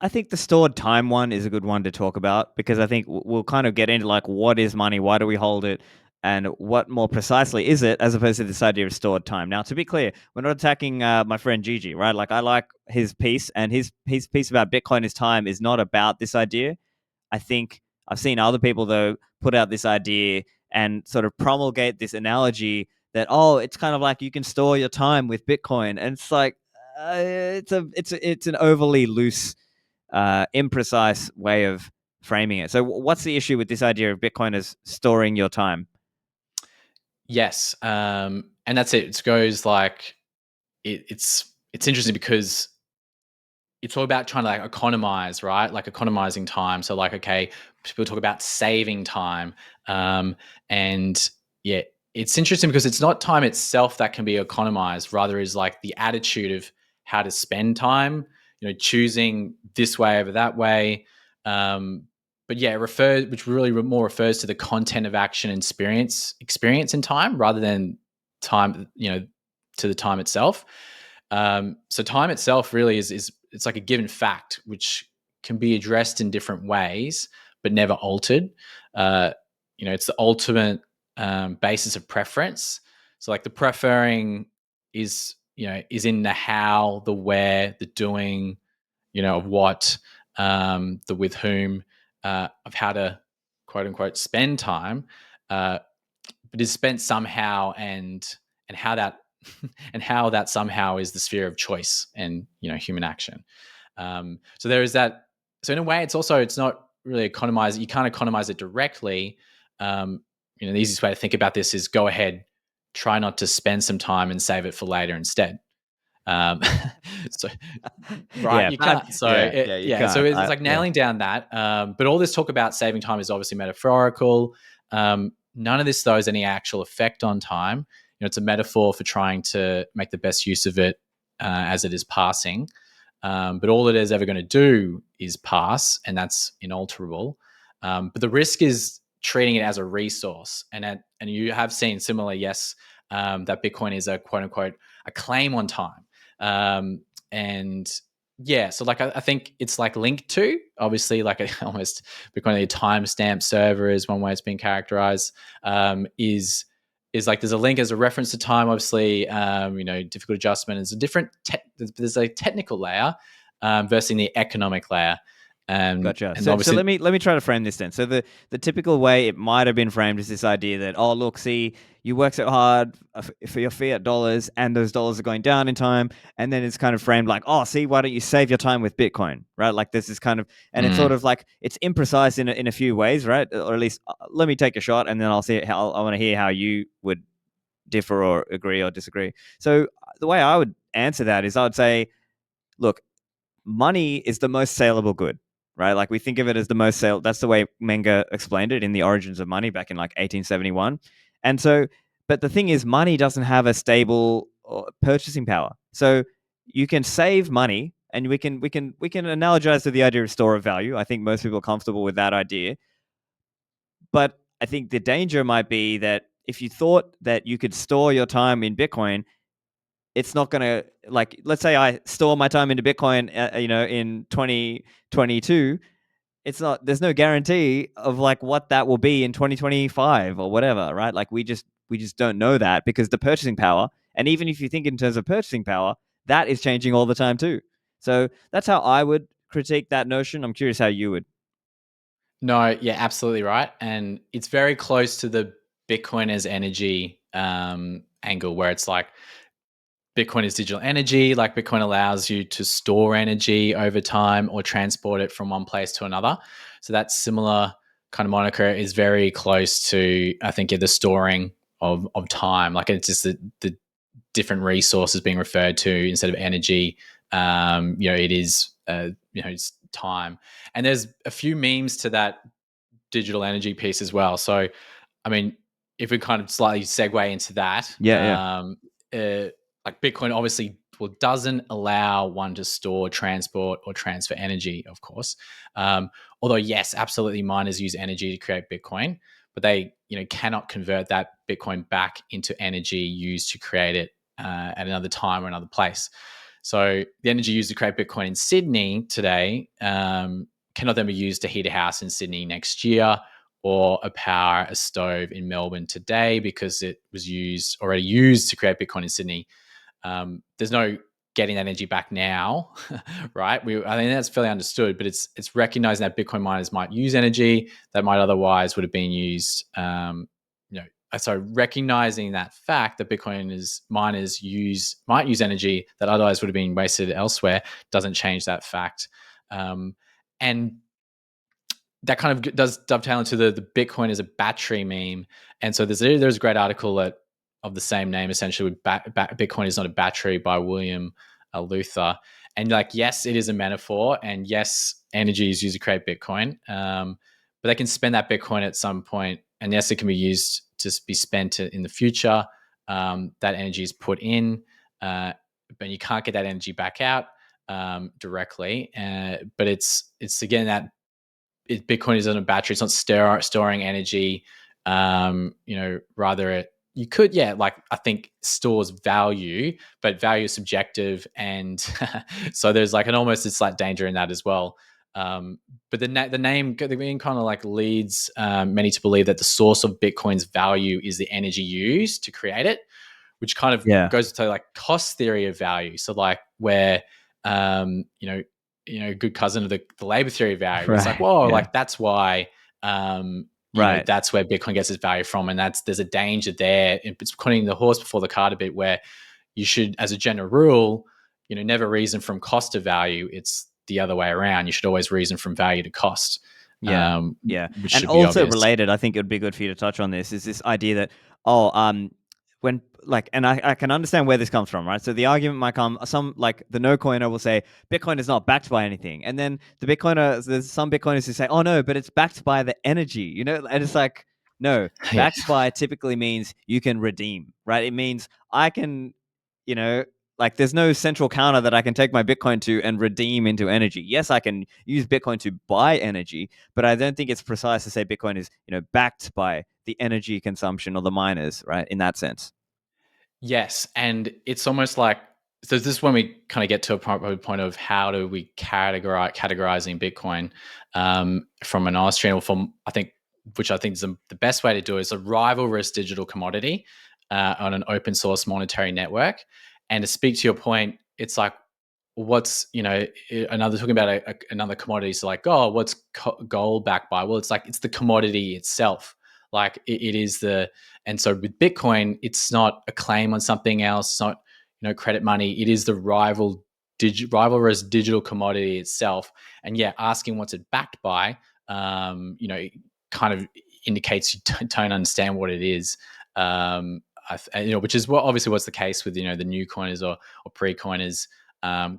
the stored time one is a good one to talk about, because I think we'll kind of get into like, what is money, why do we hold it, and what more precisely is it, as opposed to this idea of stored time. Now, to be clear, we're not attacking my friend Gigi, right? Like, I like his piece, and his piece about Bitcoin is time is not about this idea. I think I've seen other people, though, put out this idea and sort of promulgate this analogy that, it's kind of like you can store your time with Bitcoin, and it's like it's an overly loose, imprecise way of framing it. So, what's the issue with this idea of Bitcoin as storing your time? Yes, and that's it. It goes like it's interesting because it's all about trying to like economize, right? Like economizing time. So like, okay, people talk about saving time, and yeah, it's interesting because it's not time itself that can be economized. Rather, is like the attitude of how to spend time. Choosing this way over that way. But yeah, which really more refers to the content of action and experience in time rather than time. To the time itself. So time itself really is it's like a given fact which can be addressed in different ways but never altered. It's the ultimate basis of preference. So like the preferring is in the how, the where, the doing, of what, the with whom, of how to quote unquote spend time, but is spent somehow, and how that and how that somehow is the sphere of choice and human action. So there is that. So in a way, it's not really economize. You can't economize it directly. The easiest way to think about this is go ahead, try not to spend some time and save it for later instead. So right, Yeah, you can't. So you can't. so it's like nailing down that. But all this talk about saving time is obviously metaphorical. None of this though has any actual effect on time. It's a metaphor for trying to make the best use of it as it is passing. But all it is ever going to do is pass, and that's inalterable. But the risk is treating it as a resource, and you have seen similar, yes, that Bitcoin is a quote unquote a claim on time. And yeah, so like I think it's like linked to obviously like almost Bitcoin a timestamp server is one way it's been characterized. Is like there's a link as a reference to time, obviously. Difficult adjustment is a different. There's a technical layer versus the economic layer. Gotcha. And So obviously, let me try to frame this then. So the typical way it might have been framed is this idea that, oh look, see, you work so hard for your fiat dollars, and those dollars are going down in time, and then it's kind of framed like, oh, see, why don't you save your time with Bitcoin, right? Like this is kind of, and it's sort of like it's imprecise in a few ways, right? Or at least let me take a shot, and then I'll see how I want to hear how you would differ or agree or disagree. So the way I would answer that is I would say, look, money is the most saleable good, right? Like we think of it as the most sale. That's the way Menger explained it in The Origins of Money back in like 1871. And so, but the thing is, money doesn't have a stable purchasing power. So you can save money, and we can analogize to the idea of store of value. I think most people are comfortable with that idea. But I think the danger might be that if you thought that you could store your time in Bitcoin, it's not going to, like, let's say I store my time into Bitcoin, in 2022. It's not, there's no guarantee of like what that will be in 2025 or whatever, right? Like we just don't know that, because the purchasing power, and even if you think in terms of purchasing power, that is changing all the time too. So that's how I would critique that notion. I'm curious how you would. no, yeah, absolutely right. And it's very close to the Bitcoin as energy angle, where it's like Bitcoin is digital energy. Like Bitcoin allows you to store energy over time or transport it from one place to another. So that similar kind of moniker is very close to, I think, the storing of time. Like it's just the different resources being referred to instead of energy. It is, it's time. And there's a few memes to that digital energy piece as well. So, I mean, if we kind of slightly segue into that, Yeah, yeah. like Bitcoin obviously doesn't allow one to store, transport, or transfer energy, of course. Although yes, absolutely, miners use energy to create Bitcoin, but they cannot convert that Bitcoin back into energy used to create it at another time or another place. So the energy used to create Bitcoin in Sydney today cannot then be used to heat a house in Sydney next year, or power a stove in Melbourne today, because it was already used to create Bitcoin in Sydney. There's no getting that energy back now, right? I think that's fairly understood, but it's recognizing that Bitcoin miners might use energy that might otherwise would have been used. So recognizing that fact that miners might use energy that otherwise would have been wasted elsewhere doesn't change that fact. And that kind of does dovetail into the Bitcoin as a battery meme. And so there's a great article of the same name, essentially, with Bitcoin is not a battery, by William Luther. And like, yes, it is a metaphor, and yes, energy is used to create Bitcoin, but they can spend that Bitcoin at some point, and yes, it can be used to be spent in the future. That energy is put in, but you can't get that energy back out directly. But it's again that Bitcoin isn't a battery. It's not storing energy. Rather you could, yeah, like I think stores value, but value is subjective, and so there's like an almost a slight danger in that as well. But the name kind of like leads many to believe that the source of Bitcoin's value is the energy used to create it, which kind of Yeah. goes to like cost theory of value. So like where um, you know good cousin of the labor theory of value. It's like, Right. whoa, Yeah. like that's why Right. that's where Bitcoin gets its value from, and there's a danger there. It's putting the horse before the cart a bit, where you should, as a general rule, never reason from cost to value. It's the other way around. You should always reason from value to cost, Yeah. Yeah. which And should be also obvious. related, I think it would be good for you to touch on this, is this idea that, oh, when like, and I can understand where this comes from, right? So the argument might come, some like the no coiner will say Bitcoin is not backed by anything. And then there's some Bitcoiners who say, oh no, but it's backed by the energy, and it's like, no, Yeah. backed by typically means you can redeem, right? It means I can, you know, like there's no central counter that I can take my Bitcoin to and redeem into energy. Yes, I can use Bitcoin to buy energy, but I don't think it's precise to say Bitcoin is, backed by the energy consumption or the miners, right? In that sense. Yes, and it's almost like, so this is when we kind of get to a point of how do we categorizing Bitcoin, from an Austrian, or from, I think, which I think is the best way to do it, is a rivalrous digital commodity on an open source monetary network. And to speak to your point, it's like, what's, another, talking about another commodity, so like, oh, what's gold backed by? Well, it's like, it's the commodity itself. Like it is the, and so with Bitcoin, it's not a claim on something else. It's not, credit money. It is the rivalrous digital commodity itself. And yeah, asking what's it backed by, it kind of indicates you don't understand what it is. Which is obviously what's the case with, the new coiners or pre-coiners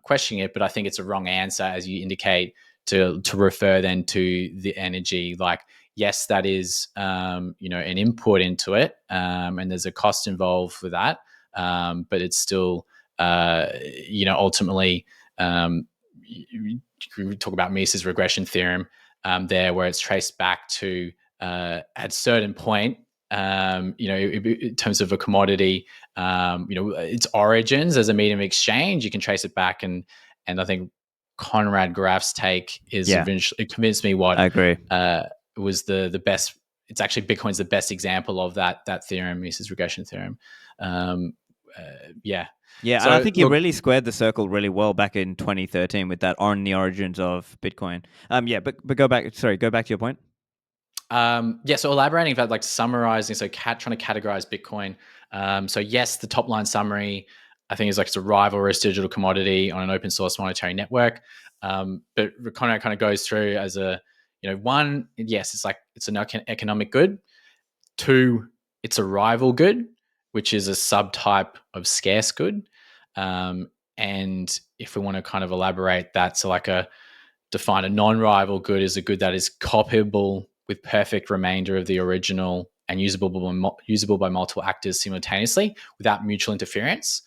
questioning it. But I think it's a wrong answer, as you indicate, to refer then to the energy. Like, yes, that is, an input into it, and there's a cost involved with that. But it's still, ultimately, we talk about Mises regression theorem there, where it's traced back to at certain point, in terms of a commodity, its origins as a medium of exchange. You can trace it back, and I think Conrad Graff's take is eventually, it convinced me what I agree. Was the best. It's actually, Bitcoin's the best example of that theorem, Mises regression theorem. Yeah. Yeah, So and I think you look, really squared the circle really well back in 2013 with that on the origins of Bitcoin. Yeah, but go back. Sorry, go back to your point. So elaborating about, like, summarizing, so trying to categorize Bitcoin. So yes, the top line summary, I think, is like, it's a rivalrous digital commodity on an open source monetary network. But Conrad kind of goes through as a, one, yes, it's like, it's an economic good. Two, it's a rival good, which is a subtype of scarce good. And if we want to kind of elaborate that, so like define a non-rival good as a good that is copyable with perfect remainder of the original and usable by multiple actors simultaneously without mutual interference.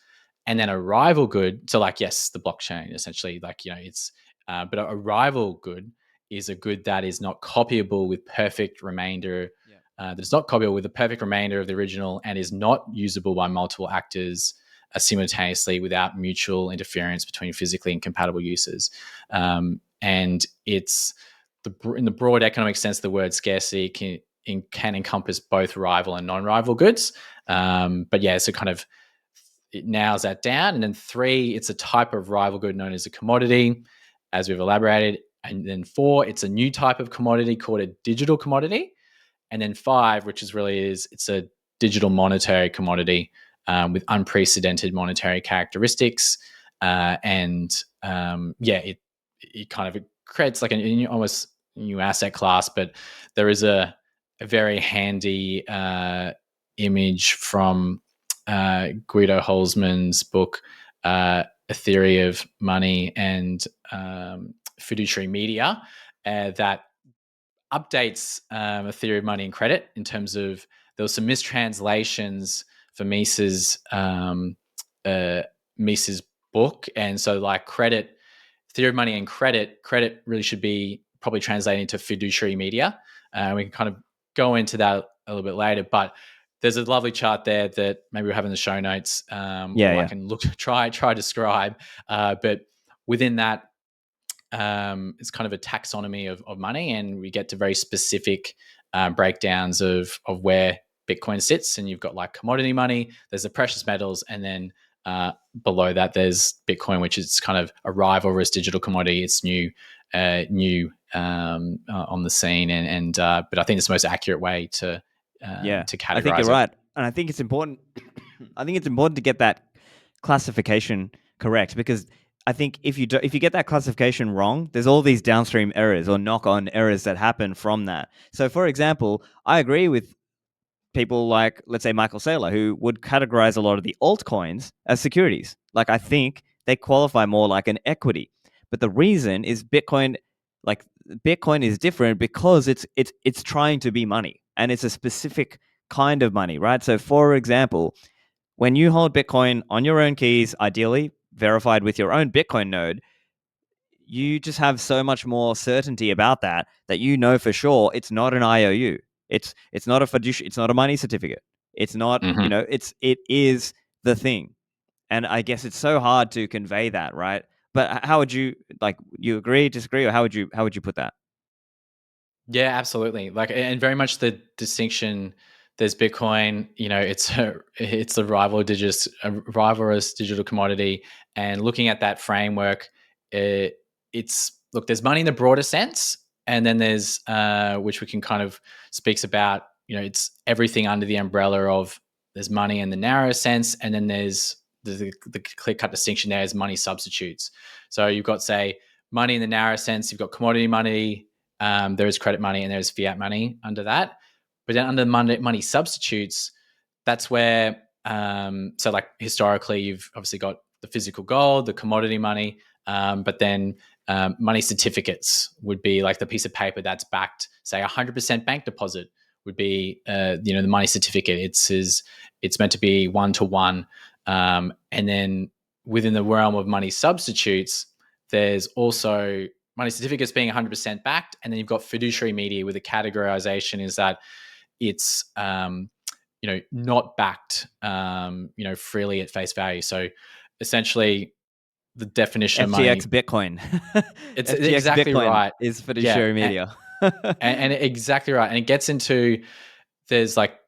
And then a rival good, so like, yes, the blockchain essentially, like, it's, but a rival good is a good that is not copyable with perfect remainder, that is not copyable with a perfect remainder of the original and is not usable by multiple actors simultaneously without mutual interference between physically incompatible users. And it's in the broad economic sense, the word scarcity can encompass both rival and non-rival goods. But yeah, so kind of it nails that down. And then three, it's a type of rival good known as a commodity, as we've elaborated. And then four, it's a new type of commodity called a digital commodity. And then five, which it's a digital monetary commodity with unprecedented monetary characteristics. It kind of creates like an almost new asset class. But there is a very handy image from Guido Holzman's book, A Theory of Money and Fiduciary Media, that updates a theory of money and credit, in terms of, there was some mistranslations for Mises' book. And so, like, theory of money and credit really should be probably translated into fiduciary media. We can kind of go into that a little bit later, but there's a lovely chart there that maybe we'll have in the show notes, I can try to describe. But within that, it's kind of a taxonomy of money, and we get to very specific breakdowns of where Bitcoin sits. And you've got, like, commodity money, there's the precious metals, and then below that there's Bitcoin, which is kind of a rivalrous digital commodity. It's new on the scene, and but I think it's the most accurate way to categorize I think you're it. right, and I think it's important. I think it's important to get that classification correct, because I think if you get that classification wrong, there's all these downstream errors or knock-on errors that happen from that. So, for example, I agree with people like, let's say, Michael Saylor, who would categorize a lot of the altcoins as securities. Like, I think they qualify more like an equity. But the reason is Bitcoin is different because it's trying to be money, and it's a specific kind of money, right? So, for example, when you hold Bitcoin on your own keys, ideally verified with your own Bitcoin node, you just have so much more certainty about that you know for sure it's not an IOU. It's not a fiduciary. It's not a money certificate. It's not, Mm-hmm. it is the thing. And I guess it's so hard to convey that, right? But how would you, like, you agree, disagree, or how would you put that? Yeah, absolutely. Like, and very much the distinction. There's Bitcoin. It's a rivalrous digital commodity, and looking at that framework, it's look. There's money in the broader sense, and then there's which we can kind of speaks about. It's everything under the umbrella of there's money in the narrow sense, and then there's the clear cut distinction there is money substitutes. So you've got, say, money in the narrow sense. You've got commodity money, there is credit money, and there's fiat money under that. But then under money substitutes, that's where, so like historically, you've obviously got the physical gold, the commodity money, but then money certificates would be like the piece of paper that's backed, say 100% bank deposit would be, the money certificate. It's meant to be 1-to-1. And then within the realm of money substitutes, there's also money certificates being 100% backed, and then you've got fiduciary media with the categorization is that it's not backed freely at face value. So essentially, the definition of money, FTX Bitcoin. it's FTX exactly Bitcoin right. is Yeah, fiduciary media. and exactly right. And it gets into, there's like,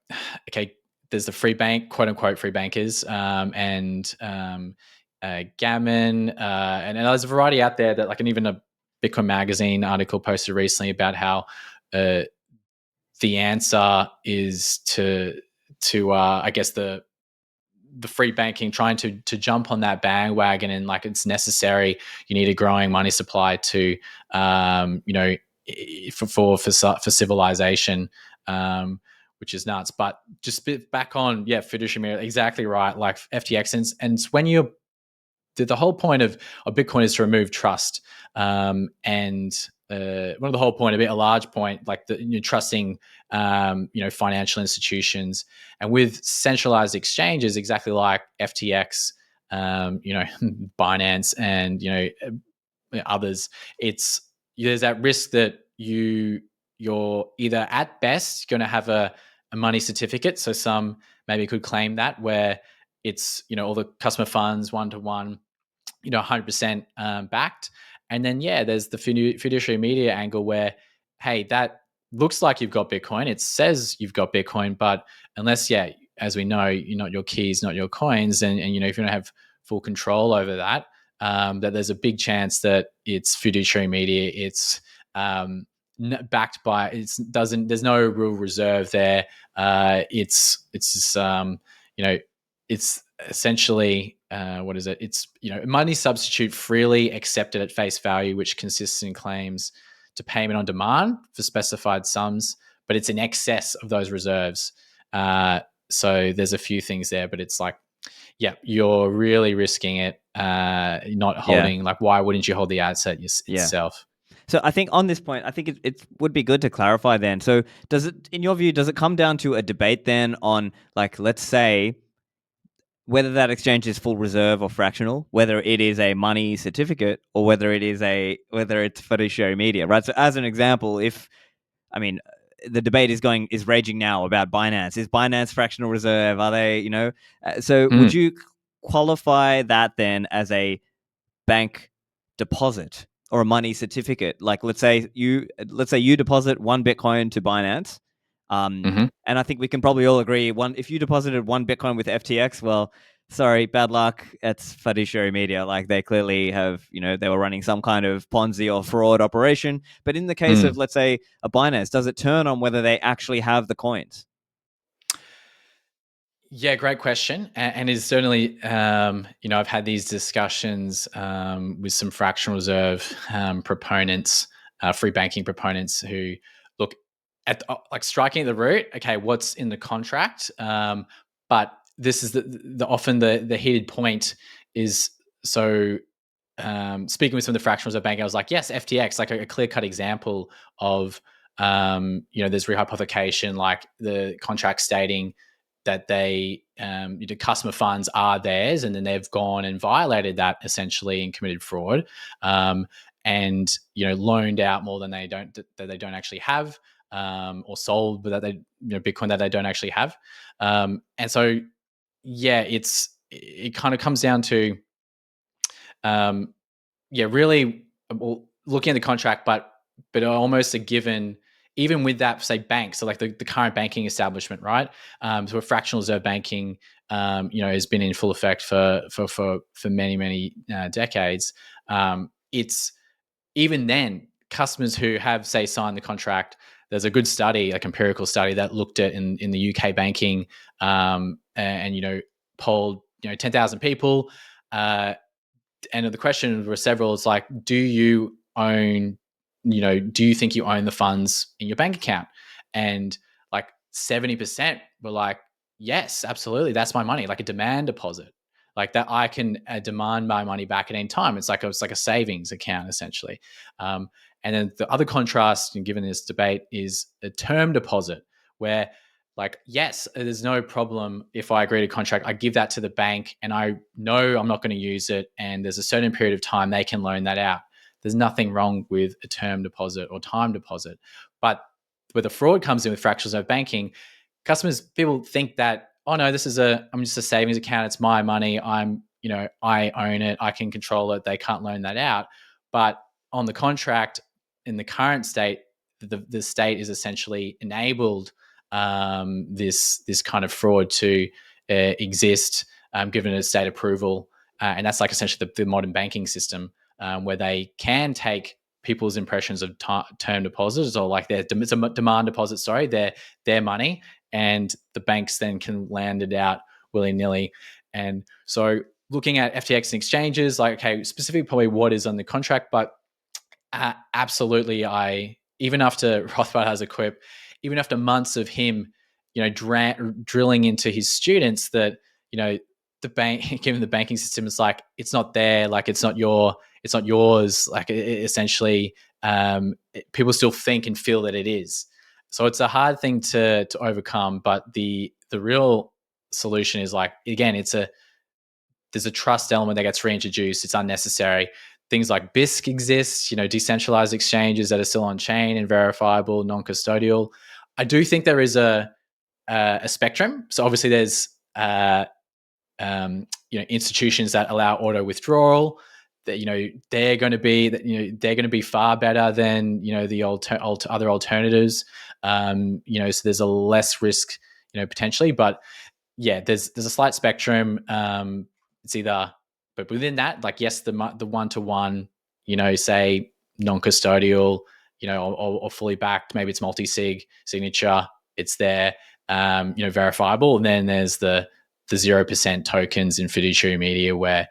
okay, there's the free bank, quote unquote, free bankers, and Gammon, and there's a variety out there that, like, and even a Bitcoin Magazine article posted recently about how the answer is to I guess the free banking trying to jump on that bandwagon, and like it's necessary. You need a growing money supply to for civilization, which is nuts. But just back on, yeah, fiduciary, exactly right. Like FTX, and when you're the whole point of Bitcoin is to remove trust, and one of the whole point, a large point, like trusting, financial institutions, and with centralized exchanges, exactly like FTX, Binance, and others, it's there's that risk that you're either at best going to have a money certificate, so some maybe could claim that, where it's all the customer funds 1-to-1, 100% backed. And then, yeah, there's the fiduciary media angle where, hey, that looks like you've got Bitcoin. It says you've got Bitcoin, but unless, yeah, as we know, you're not your keys, not your coins, and if you don't have full control over that, that there's a big chance that it's fiduciary media. It's backed by, there's no real reserve there. It's it's essentially, what is it? It's money substitute freely accepted at face value, which consists in claims to payment on demand for specified sums, but it's in excess of those reserves. So there's a few things there, but it's like, yeah, you're really risking it, not Yeah, holding. Like, why wouldn't you hold the asset yeah. itself? So I think on this point, I think it would be good to clarify then. So does it, in your view, does it come down to a debate then on, like, let's say, whether that exchange is full reserve or fractional, whether it is a money certificate, or whether it's fiduciary media, right? So as an example, if, I mean, the debate is raging now about Binance. Is Binance fractional reserve? Are they, so would Mm, you qualify that then as a bank deposit or a money certificate? Like, let's say you deposit 1 Bitcoin to Binance, hmm and I think we can probably all agree, if you deposited 1 Bitcoin with FTX, well, sorry, bad luck. It's fiduciary media. Like, they clearly have, they were running some kind of Ponzi or fraud operation. But in the case of, mm. let's say, a Binance, does it turn on whether they actually have the coins? Yeah, great question, and is certainly, I've had these discussions with some fractional reserve proponents, free banking proponents, who look at like striking at the root. Okay, what's in the contract? But this is the often the heated point is, so. Speaking with some of the fractionals at bank, I was like, yes, FTX, like a clear cut example of, there's rehypothecation, like the contract stating that the customer funds are theirs, and then they've gone and violated that essentially and committed fraud, and loaned out more than they don't actually have, or sold that they Bitcoin that they don't actually have, and so, yeah, it kind of comes down to, really, well, looking at the contract, but almost a given, even with that, say, bank, so like the current banking establishment, right? So a fractional reserve banking, has been in full effect for many decades. It's even then, customers who have, say, signed the contract, there's a good study, like empirical study, that looked at in the UK banking, and polled 10,000 people, and the question were several. It's like, do you own, do you think you own the funds in your bank account? And like 70% were like, yes, absolutely, that's my money, like a demand deposit, like that I can demand my money back at any time. It's like a savings account essentially. And then the other contrast, and given this debate, is a term deposit, where, like, yes, there's no problem if I agree to contract, I give that to the bank and I know I'm not going to use it, and there's a certain period of time they can loan that out. There's nothing wrong with a term deposit or time deposit. But where the fraud comes in with fractional reserve banking, people think that, oh no, I'm just a savings account, it's my money, I own it, I can control it, they can't loan that out. But on the contract, in the current state, the state is essentially enabled this kind of fraud to exist, given a state approval, and that's like essentially the modern banking system, where they can take people's impressions of term deposits, or like it's a demand deposit, sorry, their money, and the banks then can land it out willy-nilly. And so looking at FTX and exchanges, like, okay, specifically probably what is on the contract, but absolutely, even after Rothbard has a quip, even after months of him, drilling into his students that, the bank, given the banking system is like, it's not there, like it's not yours, like essentially, people still think and feel that it is. So it's a hard thing to overcome, but the real solution is, like, again, there's a trust element that gets reintroduced. It's unnecessary. Things like BISC exist, decentralized exchanges that are still on chain and verifiable, non-custodial. I do think there is a spectrum. So obviously there's institutions that allow auto withdrawal. That they're going to be far better than the other alternatives. So there's a less risk potentially, but yeah, there's a slight spectrum. It's either, but within that, like, yes, the one-to-one, say non-custodial, or fully backed, maybe it's multi-sig signature, it's there, verifiable. And then there's the 0% tokens in fiduciary media where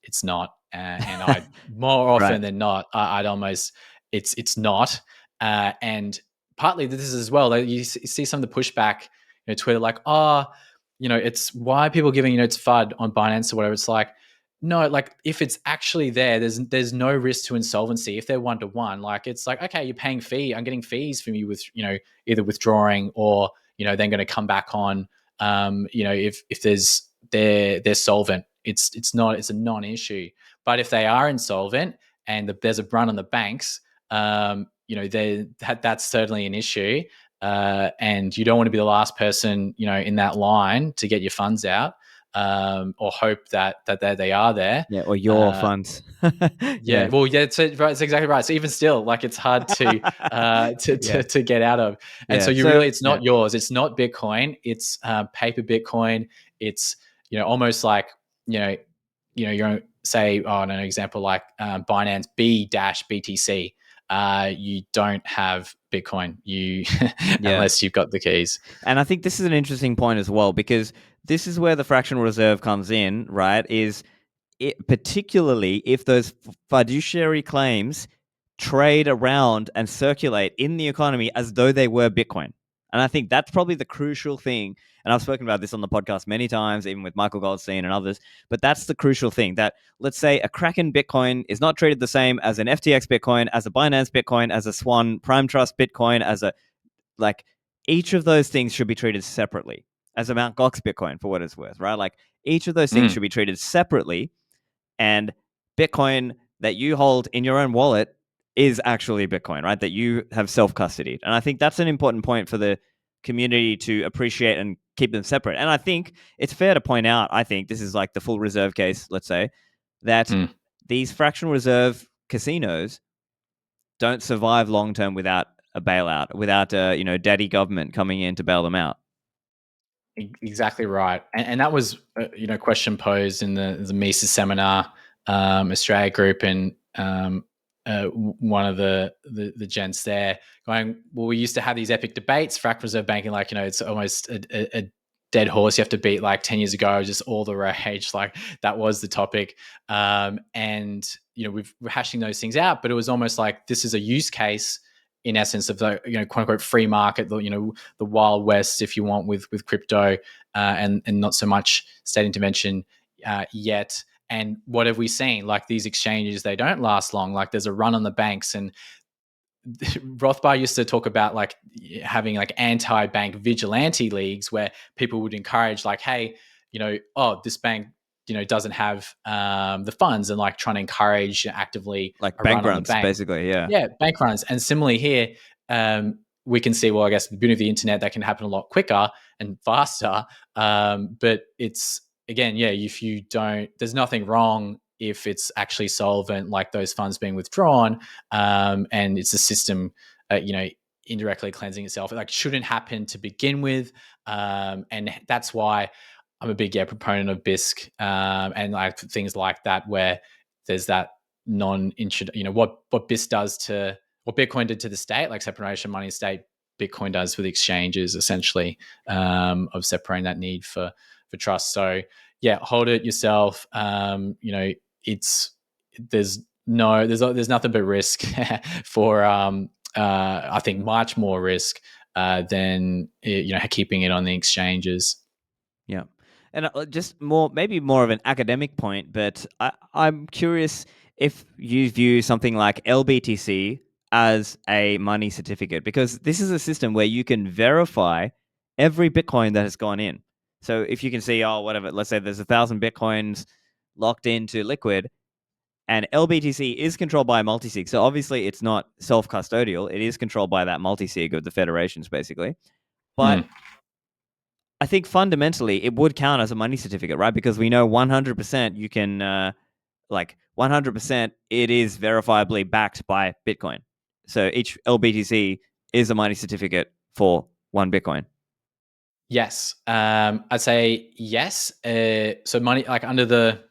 it's not. And I more often Right. than not, I'd almost, it's not. And partly this is as well, like, you see some of the pushback, Twitter, like, it's why people giving, it's FUD on Binance or whatever. It's like, no, like, if it's actually there's no risk to insolvency if they're one-to-one. Like, it's like, okay, you're paying I'm getting fees from you with, either withdrawing or, then going to come back on, if they're solvent. It's a non-issue. But if they are insolvent and there's a brunt on the banks, that's certainly an issue. And you don't want to be the last person, in that line to get your funds out, or hope that they are there. Yeah, or your funds. Yeah, well, yeah, it's exactly right. So even still, like, it's hard to Yeah. to get out of. And Yeah. so So it's not yours. It's not Bitcoin. It's paper Bitcoin. It's almost like you're, say, an example like Binance B-BTC. You don't have Bitcoin, yeah. unless you've got the keys. And I think this is an interesting point as well, because this is where the fractional reserve comes in, right? Particularly if those fiduciary claims trade around and circulate in the economy as though they were Bitcoin. And I think that's probably the crucial thing. And I've spoken about this on the podcast many times, even with Michael Goldstein and others. But that's the crucial thing, that, let's say, a Kraken Bitcoin is not treated the same as an FTX Bitcoin, as a Binance Bitcoin, as a Swan Prime Trust Bitcoin, as a, like, each of those things should be treated separately, as a Mt. Gox Bitcoin, for what it's worth, right? Like, each of those things should be treated separately, and Bitcoin that you hold in your own wallet is actually Bitcoin, right? That you have self-custodied. And I think that's an important point for the community to appreciate and keep them separate. And I think it's fair to point out, I think this is like the full reserve case, let's say, that these fractional reserve casinos don't survive long term without a bailout, without daddy government coming in to bail them out. Exactly right, and that was a question posed in the Mises seminar, Australia group, and one of the gents there going, well, we used to have these epic debates, fractional reserve banking, like it's almost a dead horse you have to beat, like 10 years ago, just all the rage, like that was the topic, and we're hashing those things out, but it was almost like this is a use case in essence of the quote unquote free market, the Wild West, if you want, with crypto, and not so much state intervention yet. And what have we seen? Like these exchanges, they don't last long. Like there's a run on the banks, and Rothbard used to talk about like having like anti-bank vigilante leagues where people would encourage like, hey, this bank doesn't have the funds, and like trying to encourage actively like a bank run on the runs, bank. basically. Yeah, bank runs. And similarly here, we can see, well, I guess the beauty of the internet, that can happen a lot quicker and faster. But it's, again, if you don't, there's nothing wrong if it's actually solvent, like those funds being withdrawn, and it's a system, indirectly cleansing itself. It like shouldn't happen to begin with. And that's why I'm a big proponent of BISC, and like things like that, where there's that what BISC does to what Bitcoin did to the state, like separation of money and state, Bitcoin does with exchanges, essentially, of separating that need for trust. So hold it yourself. It's there's nothing but risk for I think much more risk than keeping it on the exchanges. Yeah. And just maybe more of an academic point, but I'm curious if you view something like LBTC as a money certificate, because this is a system where you can verify every Bitcoin that has gone in. So if you can see, whatever, let's say there's 1,000 Bitcoins locked into Liquid, and LBTC is controlled by a multisig. So obviously it's not self-custodial. It is controlled by that multisig of the federations, basically. But I think fundamentally it would count as a money certificate, right? Because we know 100% you can, 100% it is verifiably backed by Bitcoin. So each LBTC is a money certificate for one Bitcoin. Yes. I'd say yes. So money, like under the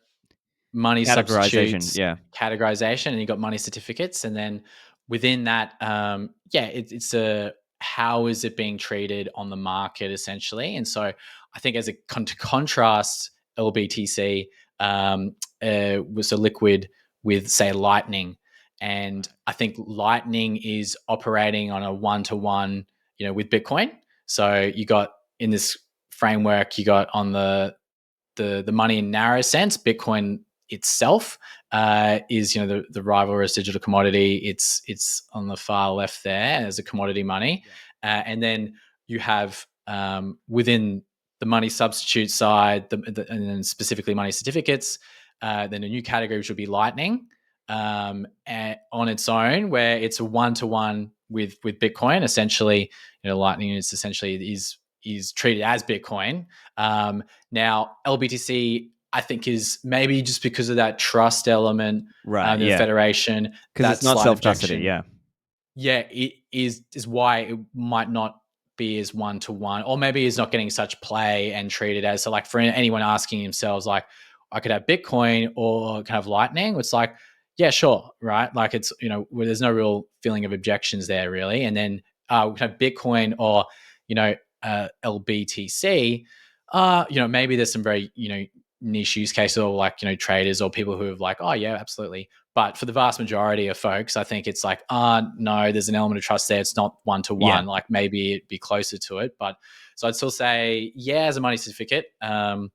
money substitutes categorization, and you got money certificates, and then within that, it's a how is it being treated on the market, essentially. And so I think as a contrast, LBTC was a Liquid with, say, Lightning, and I think Lightning is operating on a one-to-one, with Bitcoin. So you got in this framework, you got on the money in narrow sense, Bitcoin itself is the rivalrous digital commodity. It's on the far left there as a commodity money, and then you have within the money substitute side, and then specifically money certificates. Then a new category which would be Lightning on its own, where it's a one-to-one with Bitcoin. Essentially, Lightning is essentially is treated as Bitcoin. Now, LBTC, I think, is maybe just because of that trust element, right? The federation, because it's not self-custody. It is why it might not be as one-to-one, or maybe it's not getting such play and treated as. So, like for anyone asking themselves, like, I could have Bitcoin or kind of Lightning, it's like, yeah, sure, right? Like it's where there's no real feeling of objections there, really. And then we can have Bitcoin or LBTC, maybe there's some very, niche use cases, or like, traders or people who have like, oh yeah, absolutely. But for the vast majority of folks, I think it's like, no, there's an element of trust there. It's not one-to-one. Like maybe it'd be closer to it. But so I'd still say, as a money certificate, maybe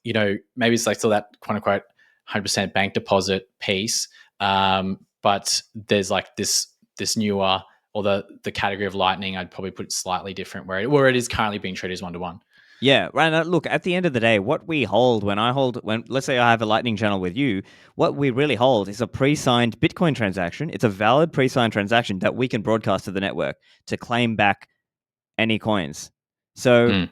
it's like still that quote unquote 100% bank deposit piece. But there's like this newer, or the category of Lightning, I'd probably put it slightly different, where it is currently being treated as one-to-one. Yeah, right. Look, at the end of the day, what we hold when let's say I have a Lightning channel with you, what we really hold is a pre-signed Bitcoin transaction. It's a valid pre-signed transaction that we can broadcast to the network to claim back any coins. So, Mm.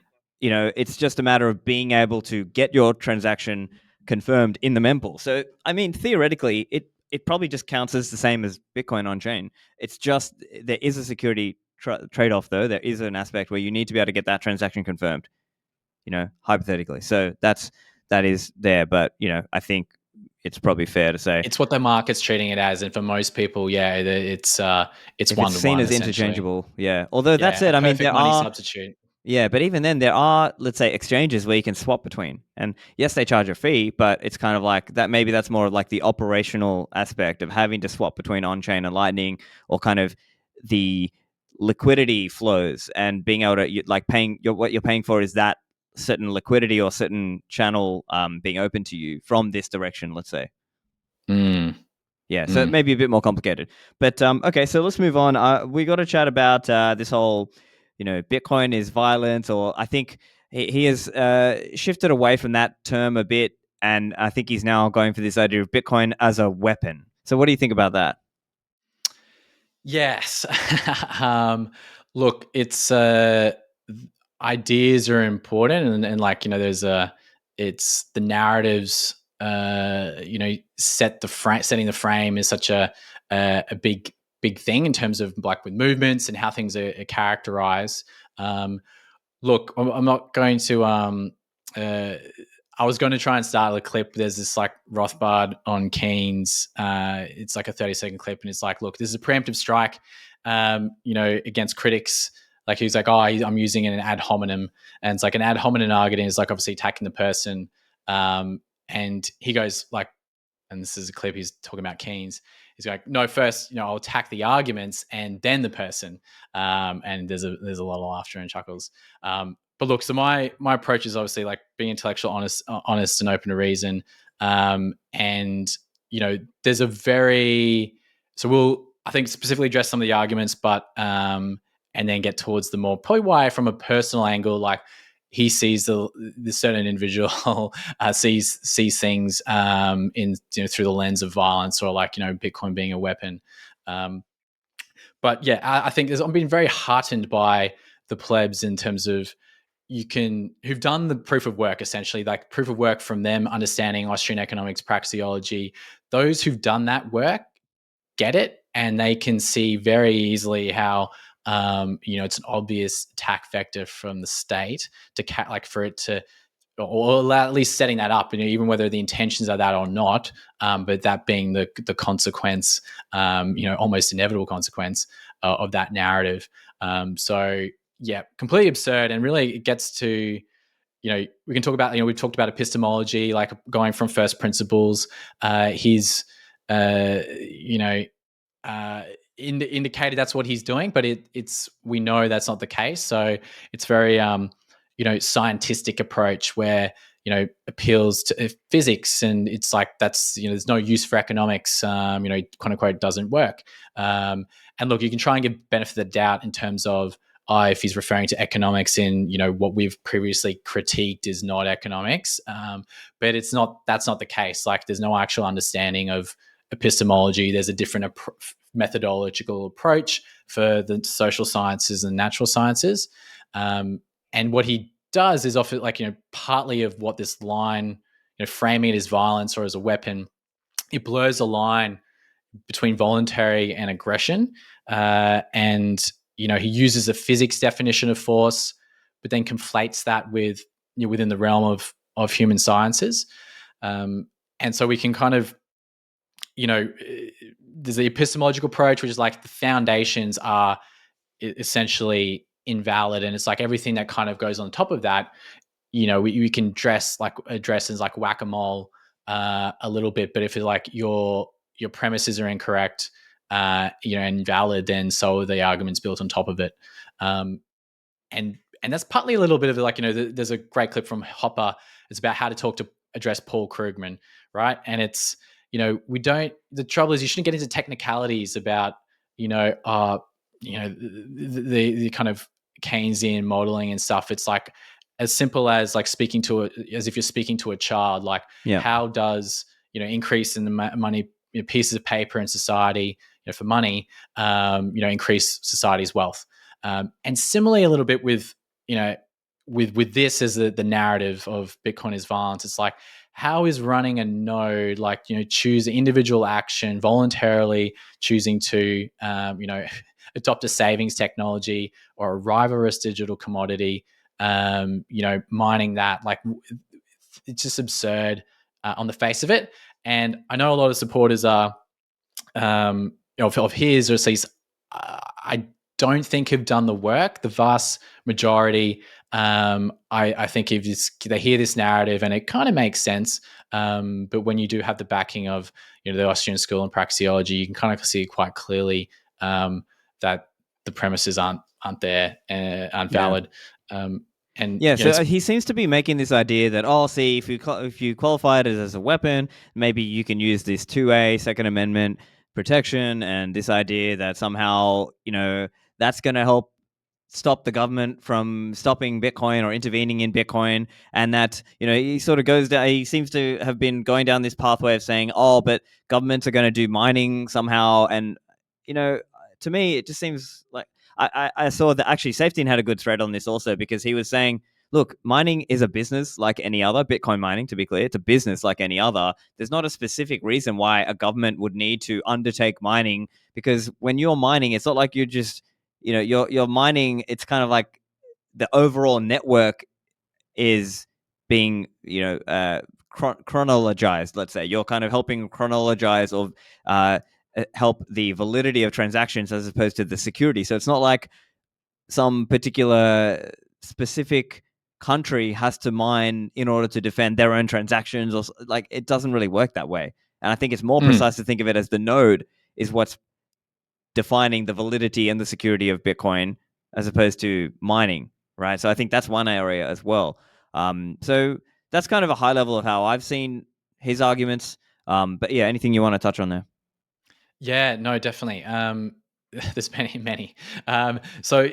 it's just a matter of being able to get your transaction confirmed in the mempool. So, I mean, theoretically, it probably just counts as the same as Bitcoin on chain. It's just there is a security trade off, though. There is an aspect where you need to be able to get that transaction confirmed, hypothetically. So that is there, but I think it's probably fair to say It's what the market's treating it as, and for most people, yeah, it's if it's one to seen one as essentially. interchangeable, yeah. Although that Yeah, a said, I mean perfect there money are substitute. yeah, but even then there are, let's say, exchanges where you can swap between. And yes, they charge a fee, but it's kind of like that. Maybe that's more like the operational aspect of having to swap between on-chain and Lightning, or kind of the liquidity flows and being able to like what you're paying for is that certain liquidity or certain channel being open to you from this direction, let's say. Mm, Yeah, so it mm. may be a bit more complicated. But okay, so let's move on. We got to chat about this whole, Bitcoin is violent, or I think he has shifted away from that term a bit, and I think he's now going for this idea of Bitcoin as a weapon. So what do you think about that? Yes. Look, it's ideas are important, and like there's it's the narratives. Setting the frame is such a big thing in terms of like with movements and how things are characterized. Um, Look, I'm not going to. Uh, I was going to try and start a clip. There's this like Rothbard on Keynes. It's like a 30-second clip, and it's like, look, this is a preemptive strike, against critics. Like he's like, I'm using an ad hominem, and it's like an ad hominem argument is like obviously attacking the person. And he goes like, and this is a clip he's talking about Keynes. He's like, no, first, I'll attack the arguments and then the person. And there's a lot of laughter and chuckles. But look, so my approach is obviously like being intellectual, honest and open to reason. And there's a very so we'll I think specifically address some of the arguments, but and then get towards the more probably why from a personal angle, like he sees the certain individual sees things in through the lens of violence, or like Bitcoin being a weapon. Um, but yeah, I think I've been very heartened by the plebs in terms of who've done the proof of work, essentially like proof of work from them understanding Austrian economics, praxeology. Those who've done that work get it, and they can see very easily how it's an obvious attack vector from the state to like for it to, or at least setting that up, even whether the intentions are that or not, but that being the consequence, almost inevitable consequence of that narrative. So yeah, completely absurd, and really it gets to we can talk about we've talked about epistemology, like going from first principles. He's indicated that's what he's doing, but it's we know that's not the case. So it's very scientific approach where appeals to physics, and it's like that's there's no use for economics. Quote unquote doesn't work. And look, you can try and give benefit of the doubt in terms of if he's referring to economics in what we've previously critiqued is not economics, but it's not. That's not the case. Like there's no actual understanding of epistemology. There's a different methodological approach for the social sciences and natural sciences. And what he does is offer partly of what this line, framing it as violence or as a weapon, it blurs the line between voluntary and aggression. And he uses a physics definition of force, but then conflates that with within the realm of human sciences. And so we can kind of there's the epistemological approach, which is like the foundations are essentially invalid, and it's like everything that kind of goes on top of that, we can address as like whack-a-mole a little bit, but if it's like your premises are incorrect, and invalid, then so are the arguments built on top of it. And that's partly a little bit of like there's a great clip from Hopper. It's about how to talk to address Paul Krugman, right? And it's we don't. The trouble is you shouldn't get into technicalities about the kind of Keynesian modeling and stuff. It's like as simple as like as if you're speaking to a child. Like Yeah. how does increase in the money pieces of paper in society for money increase society's wealth? And similarly, a little bit with, with this as the narrative of Bitcoin is violence. It's like, how is running a node, like, choose individual action, voluntarily choosing to, adopt a savings technology or a rivalrous digital commodity, mining that, like, it's just absurd on the face of it. And I know a lot of supporters are of his, or at least I don't think have done the work. The vast majority, I think, if they hear this narrative and it kind of makes sense, but when you do have the backing of the Austrian school and praxeology, you can kind of see quite clearly that the premises aren't there, aren't valid. And yeah, so he seems to be making this idea that, see, if you qualify it as a weapon, maybe you can use this 2A Second Amendment protection, and this idea that somehow that's going to help stop the government from stopping Bitcoin or intervening in Bitcoin, and that he sort of goes down. He seems to have been going down this pathway of saying, but governments are going to do mining somehow, and to me it just seems like I saw that actually Safety had a good thread on this also, because he was saying, look, mining is a business like any other. Bitcoin mining, to be clear, it's a business like any other. There's not a specific reason why a government would need to undertake mining, because when you're mining, it's not like you're just, you're mining. It's kind of like the overall network is being, chronologized. Let's say you're kind of helping chronologize or help the validity of transactions as opposed to the security. So it's not like some particular specific country has to mine in order to defend their own transactions, or like, it doesn't really work that way. And I think it's more precise to think of it as the node is what's defining the validity and the security of Bitcoin, as opposed to mining, right? So I think that's one area as well. So that's kind of a high level of how I've seen his arguments. But yeah, anything you want to touch on there? Yeah, no, definitely. There's many. So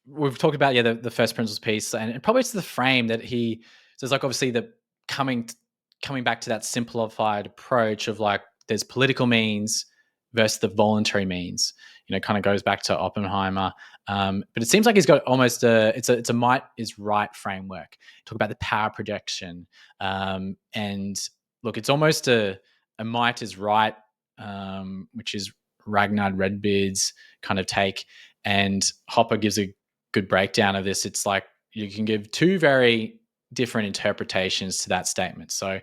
we've talked about the first principles piece, and probably it's the frame that he. So it's like, obviously, the coming back to that simplified approach of, like, there's political means versus the voluntary means. Kind of goes back to Oppenheimer, but it seems like he's got almost it's a might is right framework. Talk about the power projection, and look, it's almost a might is right, which is Ragnar Redbeard's kind of take. And Hopper gives a good breakdown of this. It's like you can give two very different interpretations to that statement. So,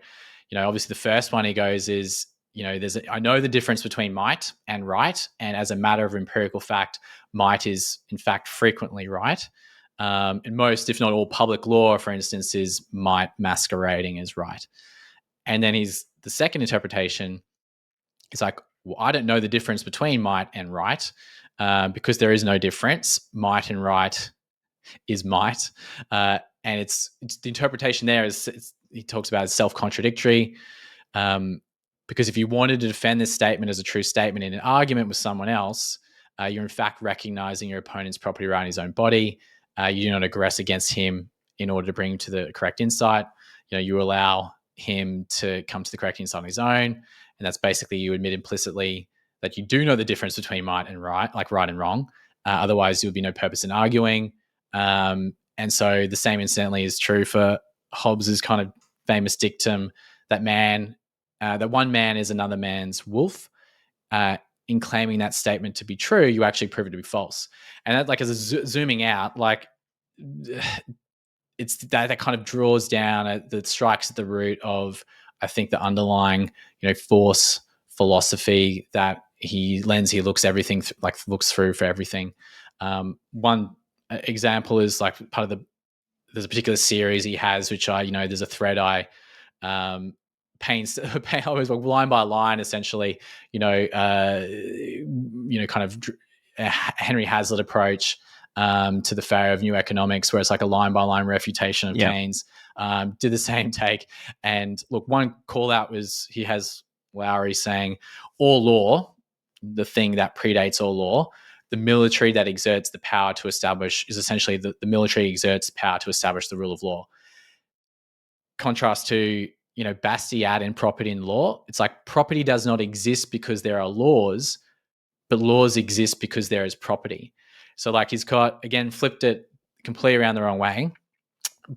obviously the first one he goes is, I know the difference between might and right. And as a matter of empirical fact, might is in fact frequently right. In most, if not all, public law, for instance, is might masquerading as right. And then the second interpretation is like, well, I don't know the difference between might and right, because there is no difference. Might and right is might, and it's the interpretation there is, he talks about as self-contradictory, because if you wanted to defend this statement as a true statement in an argument with someone else, you're in fact recognizing your opponent's property right in his own body. You do not aggress against him in order to bring him to the correct insight. You allow him to come to the correct insight on his own. And that's basically, you admit implicitly that you do know the difference between might and right, like right and wrong. Otherwise, there would be no purpose in arguing. And so the same, incidentally, is true for Hobbes's kind of famous dictum that that one man is another man's wolf. In claiming that statement to be true, you actually prove it to be false. And that, like, as a zooming out, like, it's that kind of draws down, that strikes at the root of, I think, the underlying, force philosophy that he looks everything looks through for everything. One example is, like, there's a particular series he has, which there's a thread I paints always line by line, essentially, kind of Henry Hazlitt approach to the failure of new economics, where it's like a line by line refutation of Keynes. Did the same take. And look, one call out was, he has Lowry saying, all law, the thing that predates all law, the military that exerts the power to establish, is essentially the military exerts power to establish the rule of law. Contrast to, Bastiat in Property and Law. It's like, property does not exist because there are laws, but laws exist because there is property. So like he's got, again, flipped it completely around the wrong way,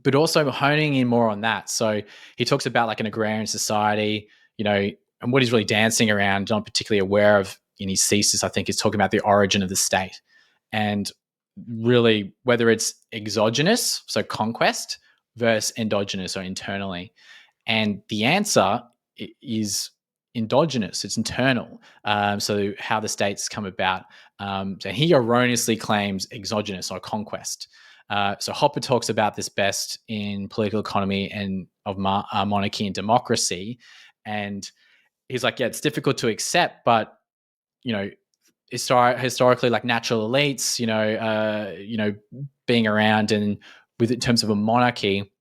but also honing in more on that. So he talks about like an agrarian society, and what he's really dancing around, not particularly aware of in his thesis, I think, is talking about the origin of the state. And really whether it's exogenous, so conquest, versus endogenous or internally. And the answer is endogenous, it's internal. So how the states come about. So he erroneously claims exogenous or conquest. So Hopper talks about this best in Political Economy and of Monarchy and Democracy. And he's like, yeah, it's difficult to accept, but, historically, like natural elites, being around, and with in terms of a monarchy,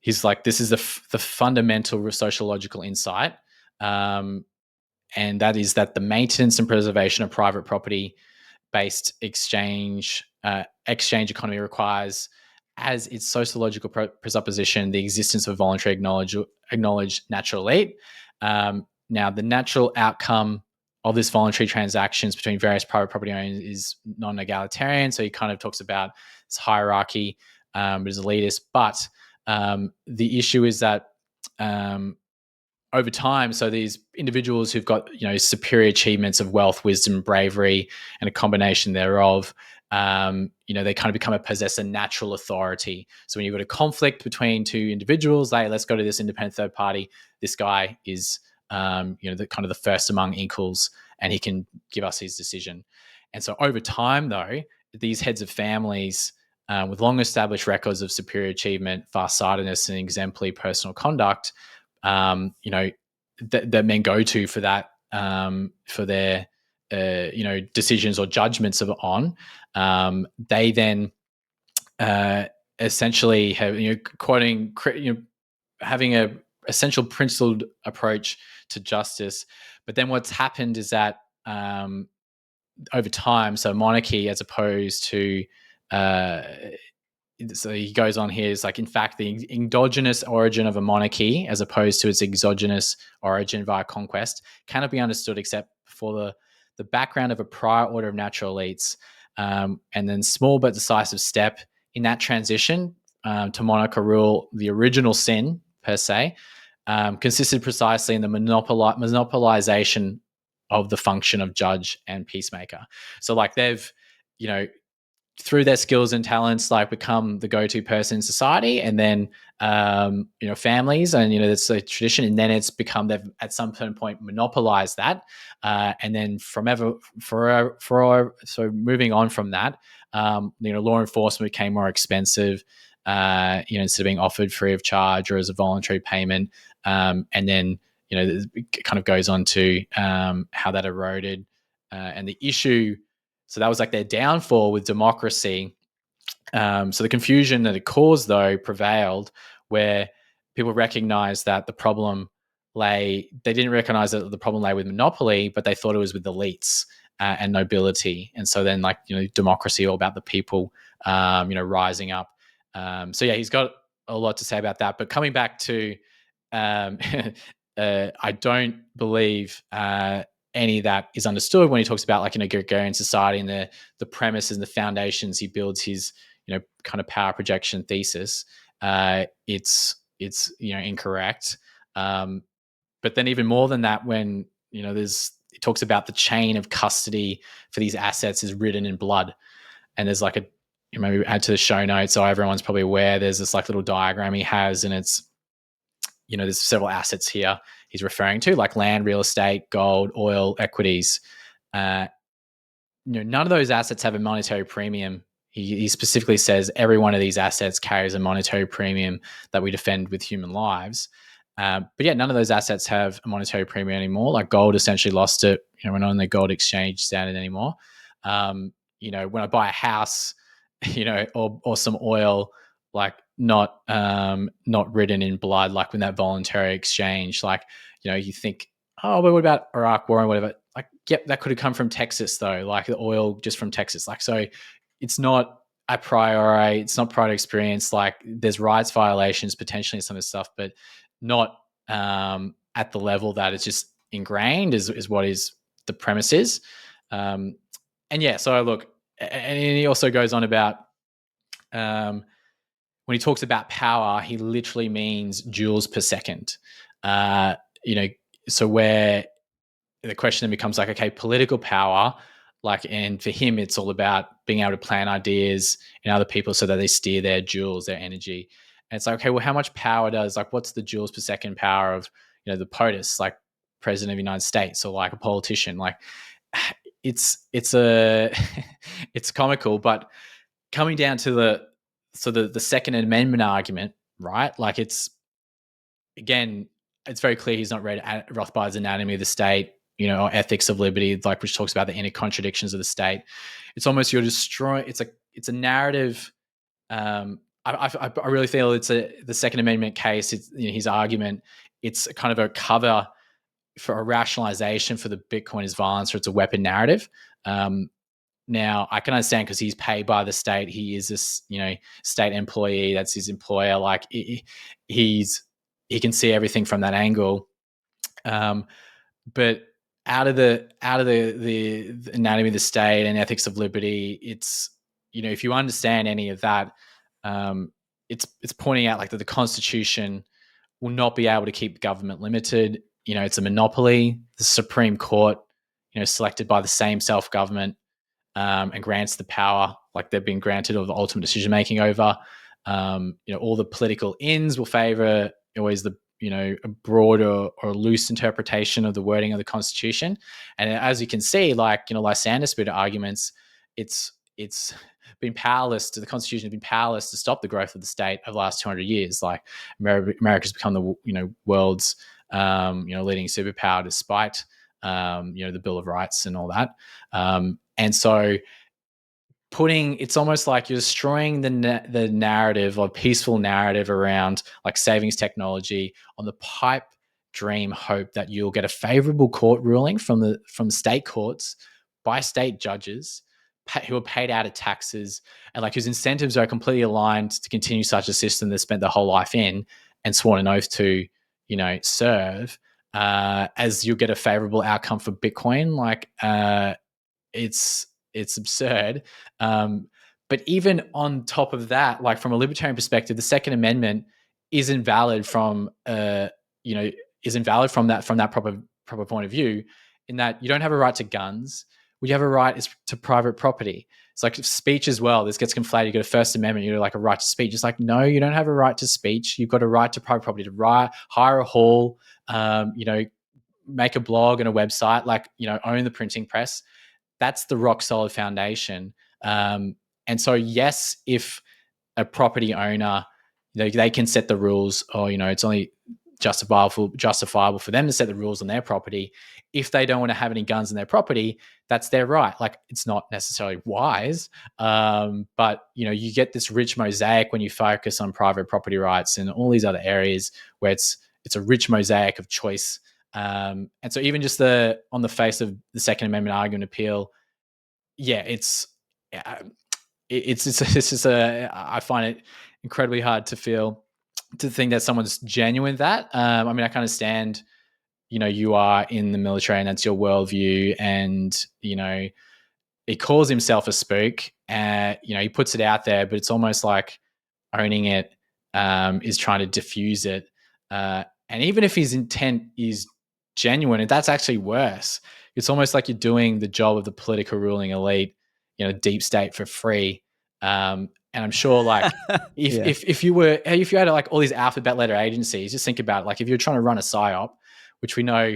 he's like, this is the fundamental sociological insight, and that is that the maintenance and preservation of private property based exchange economy requires, as its sociological presupposition, the existence of a voluntary acknowledged natural elite. Now, the natural outcome of this voluntary transactions between various private property owners is non-egalitarian. So he kind of talks about this hierarchy, as elitist. But the issue is that over time, so these individuals who've got superior achievements of wealth, wisdom, bravery, and a combination thereof, they kind of become a possessor natural authority. So when you've got a conflict between two individuals, like, let's go to this independent third party. This guy is the kind of the first among equals, and he can give us his decision. And so over time, though, these heads of families with long established records of superior achievement, farsightedness, and exemplary personal conduct, that men go to for that, for their decisions or judgments on, they then essentially have, quoting, having a essential principled approach to justice. But then what's happened is that over time, so monarchy as opposed to so he goes on here, is like, in fact, the endogenous origin of a monarchy as opposed to its exogenous origin via conquest cannot be understood except for the background of a prior order of natural elites, and then small but decisive step in that transition to monarchical rule. The original sin per se consisted precisely in the monopolization of the function of judge and peacemaker. So like they've, through their skills and talents, like become the go-to person in society, and then families, and that's a tradition, and then it's become, they've at some point monopolized that, and then so moving on from that, law enforcement became more expensive, instead of being offered free of charge or as a voluntary payment, and then it kind of goes on to how that eroded, and the issue. So that was like their downfall with democracy. So the confusion that it caused, though, prevailed, where people recognized that the problem they didn't recognize that the problem lay with monopoly, but they thought it was with elites and nobility. And so then, like, democracy, all about the people, rising up. So yeah, he's got a lot to say about that. But coming back to, I don't believe any of that is understood when he talks about, like, agrarian society and the premises and the foundations he builds his kind of power projection thesis. It's incorrect. But then even more than that, when it talks about the chain of custody for these assets is written in blood, and there's like maybe add to the show notes so everyone's probably aware. There's this like little diagram he has, and it's there's several assets here he's referring to, like land, real estate, gold, oil, equities. None of those assets have a monetary premium. He specifically says every one of these assets carries a monetary premium that we defend with human lives. But yeah, none of those assets have a monetary premium anymore. Like gold essentially lost it. We're not on the gold exchange standard anymore. When I buy a house, or some oil, like not written in blood, like when that voluntary exchange, like, you think, oh, but what about Iraq war and whatever? Like, yep, that could have come from Texas though, like the oil just from Texas. Like, so it's not a priori, it's not prior experience. Like there's rights violations potentially in some of this stuff, but not at the level that it's just ingrained is what is the premise is. And yeah, so look, and he also goes on about when he talks about power, he literally means joules per second. You know, so where the question then becomes like, okay, political power, like, and for him, it's all about being able to plant ideas in other people so that they steer their joules, their energy. And it's like, okay, well, how much power does, like, what's the joules per second power of, you know, the POTUS, like president of the United States, or like a politician? Like, it's a, it's comical, but coming down to the Second Amendment argument, right? Like, it's, again, it's very clear he's not read Rothbard's Anatomy of the State, you know, or Ethics of Liberty, like, which talks about the inner contradictions of the state. It's almost, you're destroying. It's a narrative. I really feel it's the Second Amendment case. It's, you know, his argument. It's kind of a cover for a rationalization for the Bitcoin is violence, or it's a weapon narrative. Now, I can understand because he's paid by the state. He is this, you know, state employee. That's his employer. Like, he can see everything from that angle. But out of the Anatomy of the State and Ethics of Liberty, it's, you know, if you understand any of that, it's pointing out like that the Constitution will not be able to keep government limited. You know, it's a monopoly. The Supreme Court, you know, selected by the same self-government, and grants the power, like they've been granted, of the ultimate decision making over. You know, all the political ends will favor always the, you know, a broad or loose interpretation of the wording of the Constitution. And as you can see, like, you know, Lysander spirit arguments, it's been powerless to, the Constitution has been powerless to stop the growth of the state over the last 200 years. Like, America's become the, you know, world's, you know, leading superpower, despite, you know, the Bill of Rights and all that. And so it's almost like you're destroying the narrative, or peaceful narrative, around like savings technology on the pipe dream hope that you'll get a favorable court ruling from state courts by state judges who are paid out of taxes, and like whose incentives are completely aligned to continue such a system they spent their whole life in and sworn an oath to, you know, serve, as you'll get a favorable outcome for Bitcoin. Like, it's absurd. But even on top of that, like from a libertarian perspective, the Second Amendment isn't valid from you know, isn't valid from that proper point of view, in that you don't have a right to guns. What you have a right is to private property. It's like speech as well. This gets conflated. You got a First Amendment, you're like a right to speech. It's like, no, you don't have a right to speech. You've got a right to private property, to hire a hall, you know, make a blog and a website, like, you know, own the printing press. That's the rock solid foundation. And so, yes, if a property owner, you know, they can set the rules, or, you know, it's only justifiable for them to set the rules on their property. If they don't want to have any guns in their property, that's their right. Like, it's not necessarily wise, but, you know, you get this rich mosaic when you focus on private property rights and all these other areas where it's a rich mosaic of choice. And so, even just on the face of the Second Amendment argument appeal, yeah, it's just I find it incredibly hard to think that someone's genuine with that. I mean, I can understand, you know, you are in the military and that's your worldview, and, you know, he calls himself a spook. You know, he puts it out there, but it's almost like owning it is trying to diffuse it. And even if his intent is genuine, and that's actually worse. It's almost like you're doing the job of the political ruling elite, you know, deep state, for free. And I'm sure, like, if you had like all these alphabet letter agencies, just think about it. Like, if you're trying to run a psyop, which we know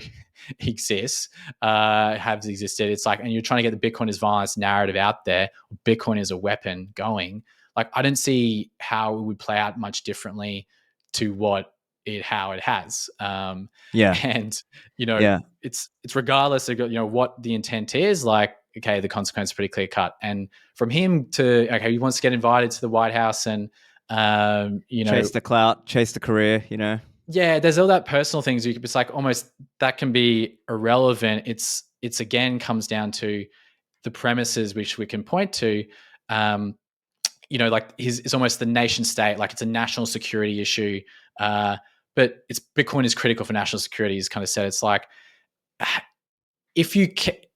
exists, has existed, it's like, and you're trying to get the Bitcoin is violence narrative out there, Bitcoin is a weapon going. Like, I didn't see how it would play out much differently to how it has. And, you know, it's regardless of, you know, what the intent is, like, okay, the consequence is pretty clear cut. And from him to, okay, he wants to get invited to the White House and, you know, chase the clout, chase the career, you know. Yeah, there's all that personal things. It's like almost that can be irrelevant. It's again comes down to the premises which we can point to. You know, like it's almost the nation state, like it's a national security issue. But it's Bitcoin is critical for national security. Is kind of said. It's like, if you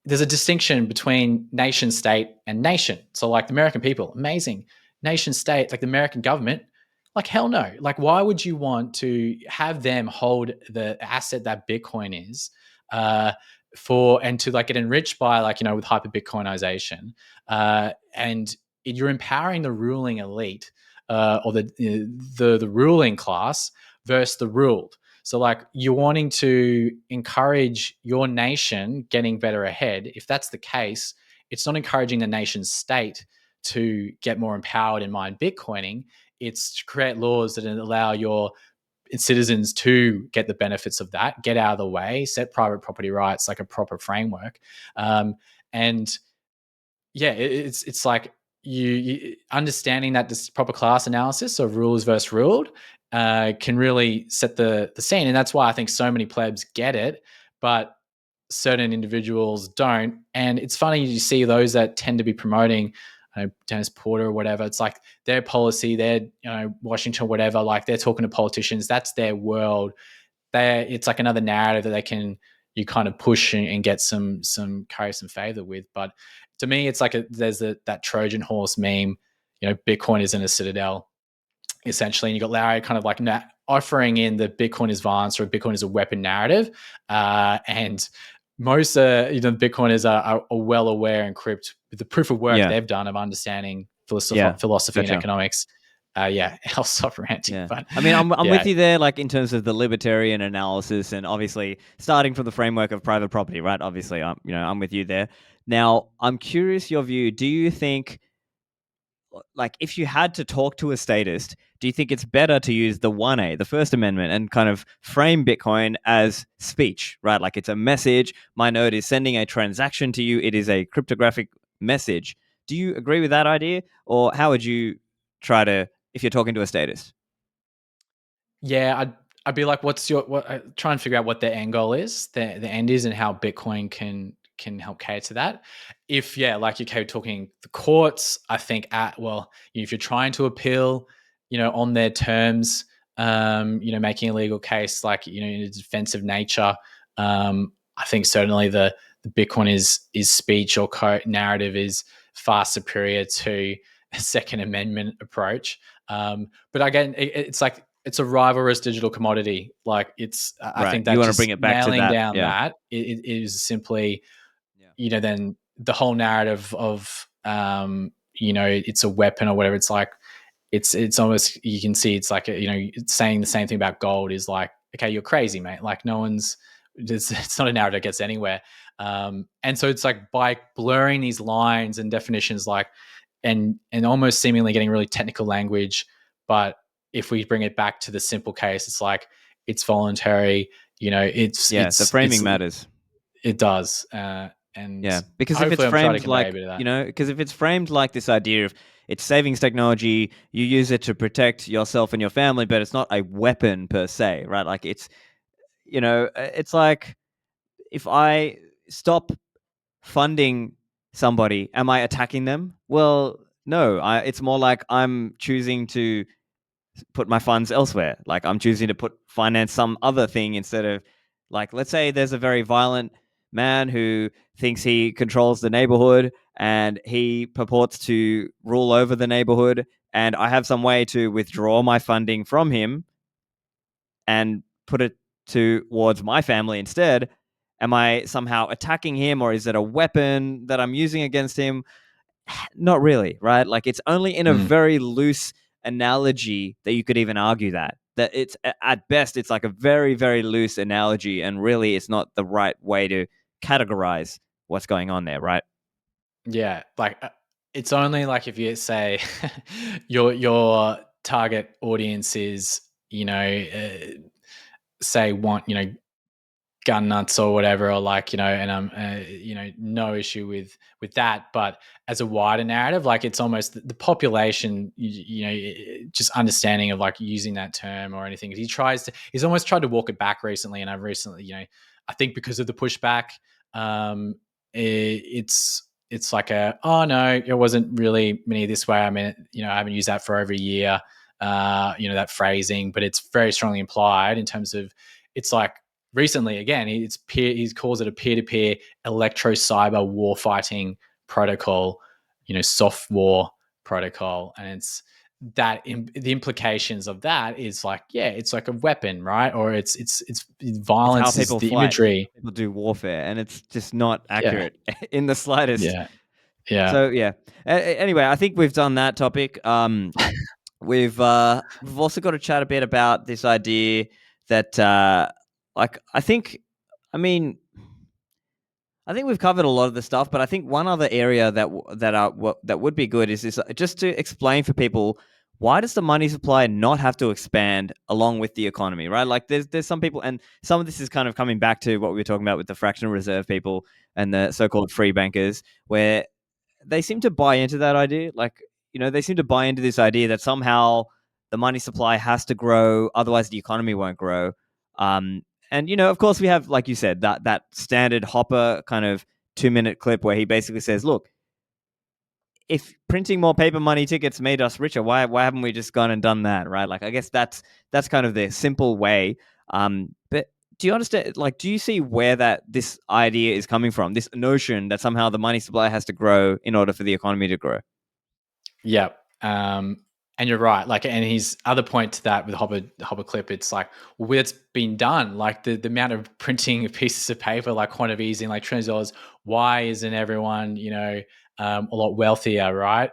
there's a distinction between nation state and nation. So like the American people, amazing. Nation state, like the American government, like hell no. Like why would you want to have them hold the asset that Bitcoin is, for, and to like get enriched by, like, with hyper Bitcoinization, and you're empowering the ruling elite, or the ruling class versus the ruled. So like you're wanting to encourage your nation getting better ahead. If that's the case, it's not encouraging the nation state to get more empowered in mine Bitcoining. It's to create laws that allow your citizens to get the benefits of that, get out of the way, set private property rights like a proper framework. And yeah, it's like you understanding that this proper class analysis of rulers versus ruled can really set the scene, and that's why I think so many plebs get it, but certain individuals don't. And it's funny, you see those that tend to be promoting Dennis Porter or whatever. It's like their policy, their Washington, whatever. Like they're talking to politicians. That's their world. It's like another narrative that they can you kind of push and get some carry some favor with. But to me, it's like there's that Trojan horse meme. Bitcoin is in a citadel, essentially, and you got Larry kind of like offering in the Bitcoin is violence or Bitcoin is a weapon narrative, and most Bitcoiners are well aware and equipped with the proof of work they've done of understanding philosophy and economics. I'll stop ranting. Yeah. But I mean, I'm with you there, like in terms of the libertarian analysis, and obviously starting from the framework of private property, right? Obviously, I'm with you there. Now, I'm curious your view. Do you think, like, if you had to talk to a statist, do you think it's better to use the 1A, the First Amendment, and kind of frame Bitcoin as speech, right? Like it's a message. My node is sending a transaction to you. It is a cryptographic message. Do you agree with that idea? Or how would you try to, if you're talking to a statist? Yeah, I'd be like, try and figure out what their end goal is, the end is, and how Bitcoin can help cater to that. If like you're talking the courts, I think if you're trying to appeal, on their terms, making a legal case like in a defensive nature, I think certainly the Bitcoin is speech or narrative is far superior to a Second Amendment approach. But again, it's like it's a rivalrous digital commodity. Like I Right. think You that want to just bring it back to nailing that. down Yeah. that it is simply, Yeah. then the whole narrative of, it's a weapon or whatever. It's like, it's almost, you can see it's like, it's saying the same thing about gold is like, okay, you're crazy, mate. Like it's not a narrative that gets anywhere. And so it's like by blurring these lines and definitions, like, and almost seemingly getting really technical language. But if we bring it back to the simple case, it's like it's voluntary. The framing matters. It does, and Yeah, because if it's hopefully I'm trying to framed convey a like, bit of that. because if it's framed like this idea of it's savings technology, you use it to protect yourself and your family, but it's not a weapon per se, right? Like it's like if I stop funding somebody, am I attacking them? Well, no. It's more like I'm choosing to put my funds elsewhere. Like I'm choosing to finance some other thing instead of, like, let's say there's a very violent man who thinks he controls the neighborhood and he purports to rule over the neighborhood, and I have some way to withdraw my funding from him and put it towards my family instead. Am I somehow attacking him, or is it a weapon that I'm using against him? Not really, right? Like it's only in a Mm. very loose analogy that you could even argue that it's at best it's like a very, very loose analogy, and really it's not the right way to categorize what's going on there, right? Yeah, like it's only like if you say your target audience is, say want, gun nuts or whatever, or like, and I'm no issue with that. But as a wider narrative, like it's almost the population, just understanding of like using that term or anything. He's almost tried to walk it back recently, and I've recently, I think because of the pushback, it's like oh no, it wasn't really me this way. I mean, I haven't used that for over a year, that phrasing, but it's very strongly implied in terms of, it's like recently, again, he calls it a peer-to-peer electro-cyber war fighting protocol, soft war protocol. And it's the implications of that is like, yeah, it's like a weapon, right? Or it's It's how violence is people the fight. It's imagery. how people do warfare, and it's just not Yeah. accurate in the slightest. Yeah. Yeah. So yeah. Anyway, I think we've done that topic. We've also got to chat a bit about this idea that like I mean I think we've covered a lot of the stuff, but I think one other area that would be good is this, just to explain for people, why does the money supply not have to expand along with the economy, right? Like there's some people, and some of this is kind of coming back to what we were talking about with the fractional reserve people and the so-called free bankers, where they seem to buy into that idea. Like, they seem to buy into this idea that somehow the money supply has to grow, otherwise the economy won't grow. And of course, we have, like you said, that standard Hopper kind of 2-minute clip where he basically says, "Look, if printing more paper money tickets made us richer, why haven't we just gone and done that?" Right? Like, I guess that's kind of the simple way. But do you understand? Like, do you see where this idea is coming from? This notion that somehow the money supply has to grow in order for the economy to grow. Yeah. And you're right. Like, and his other point to that with Hopper clip, it's like, well, it's been done. Like the amount of printing of pieces of paper, like quantity easing, like trillions of dollars. Why isn't everyone, a lot wealthier, right?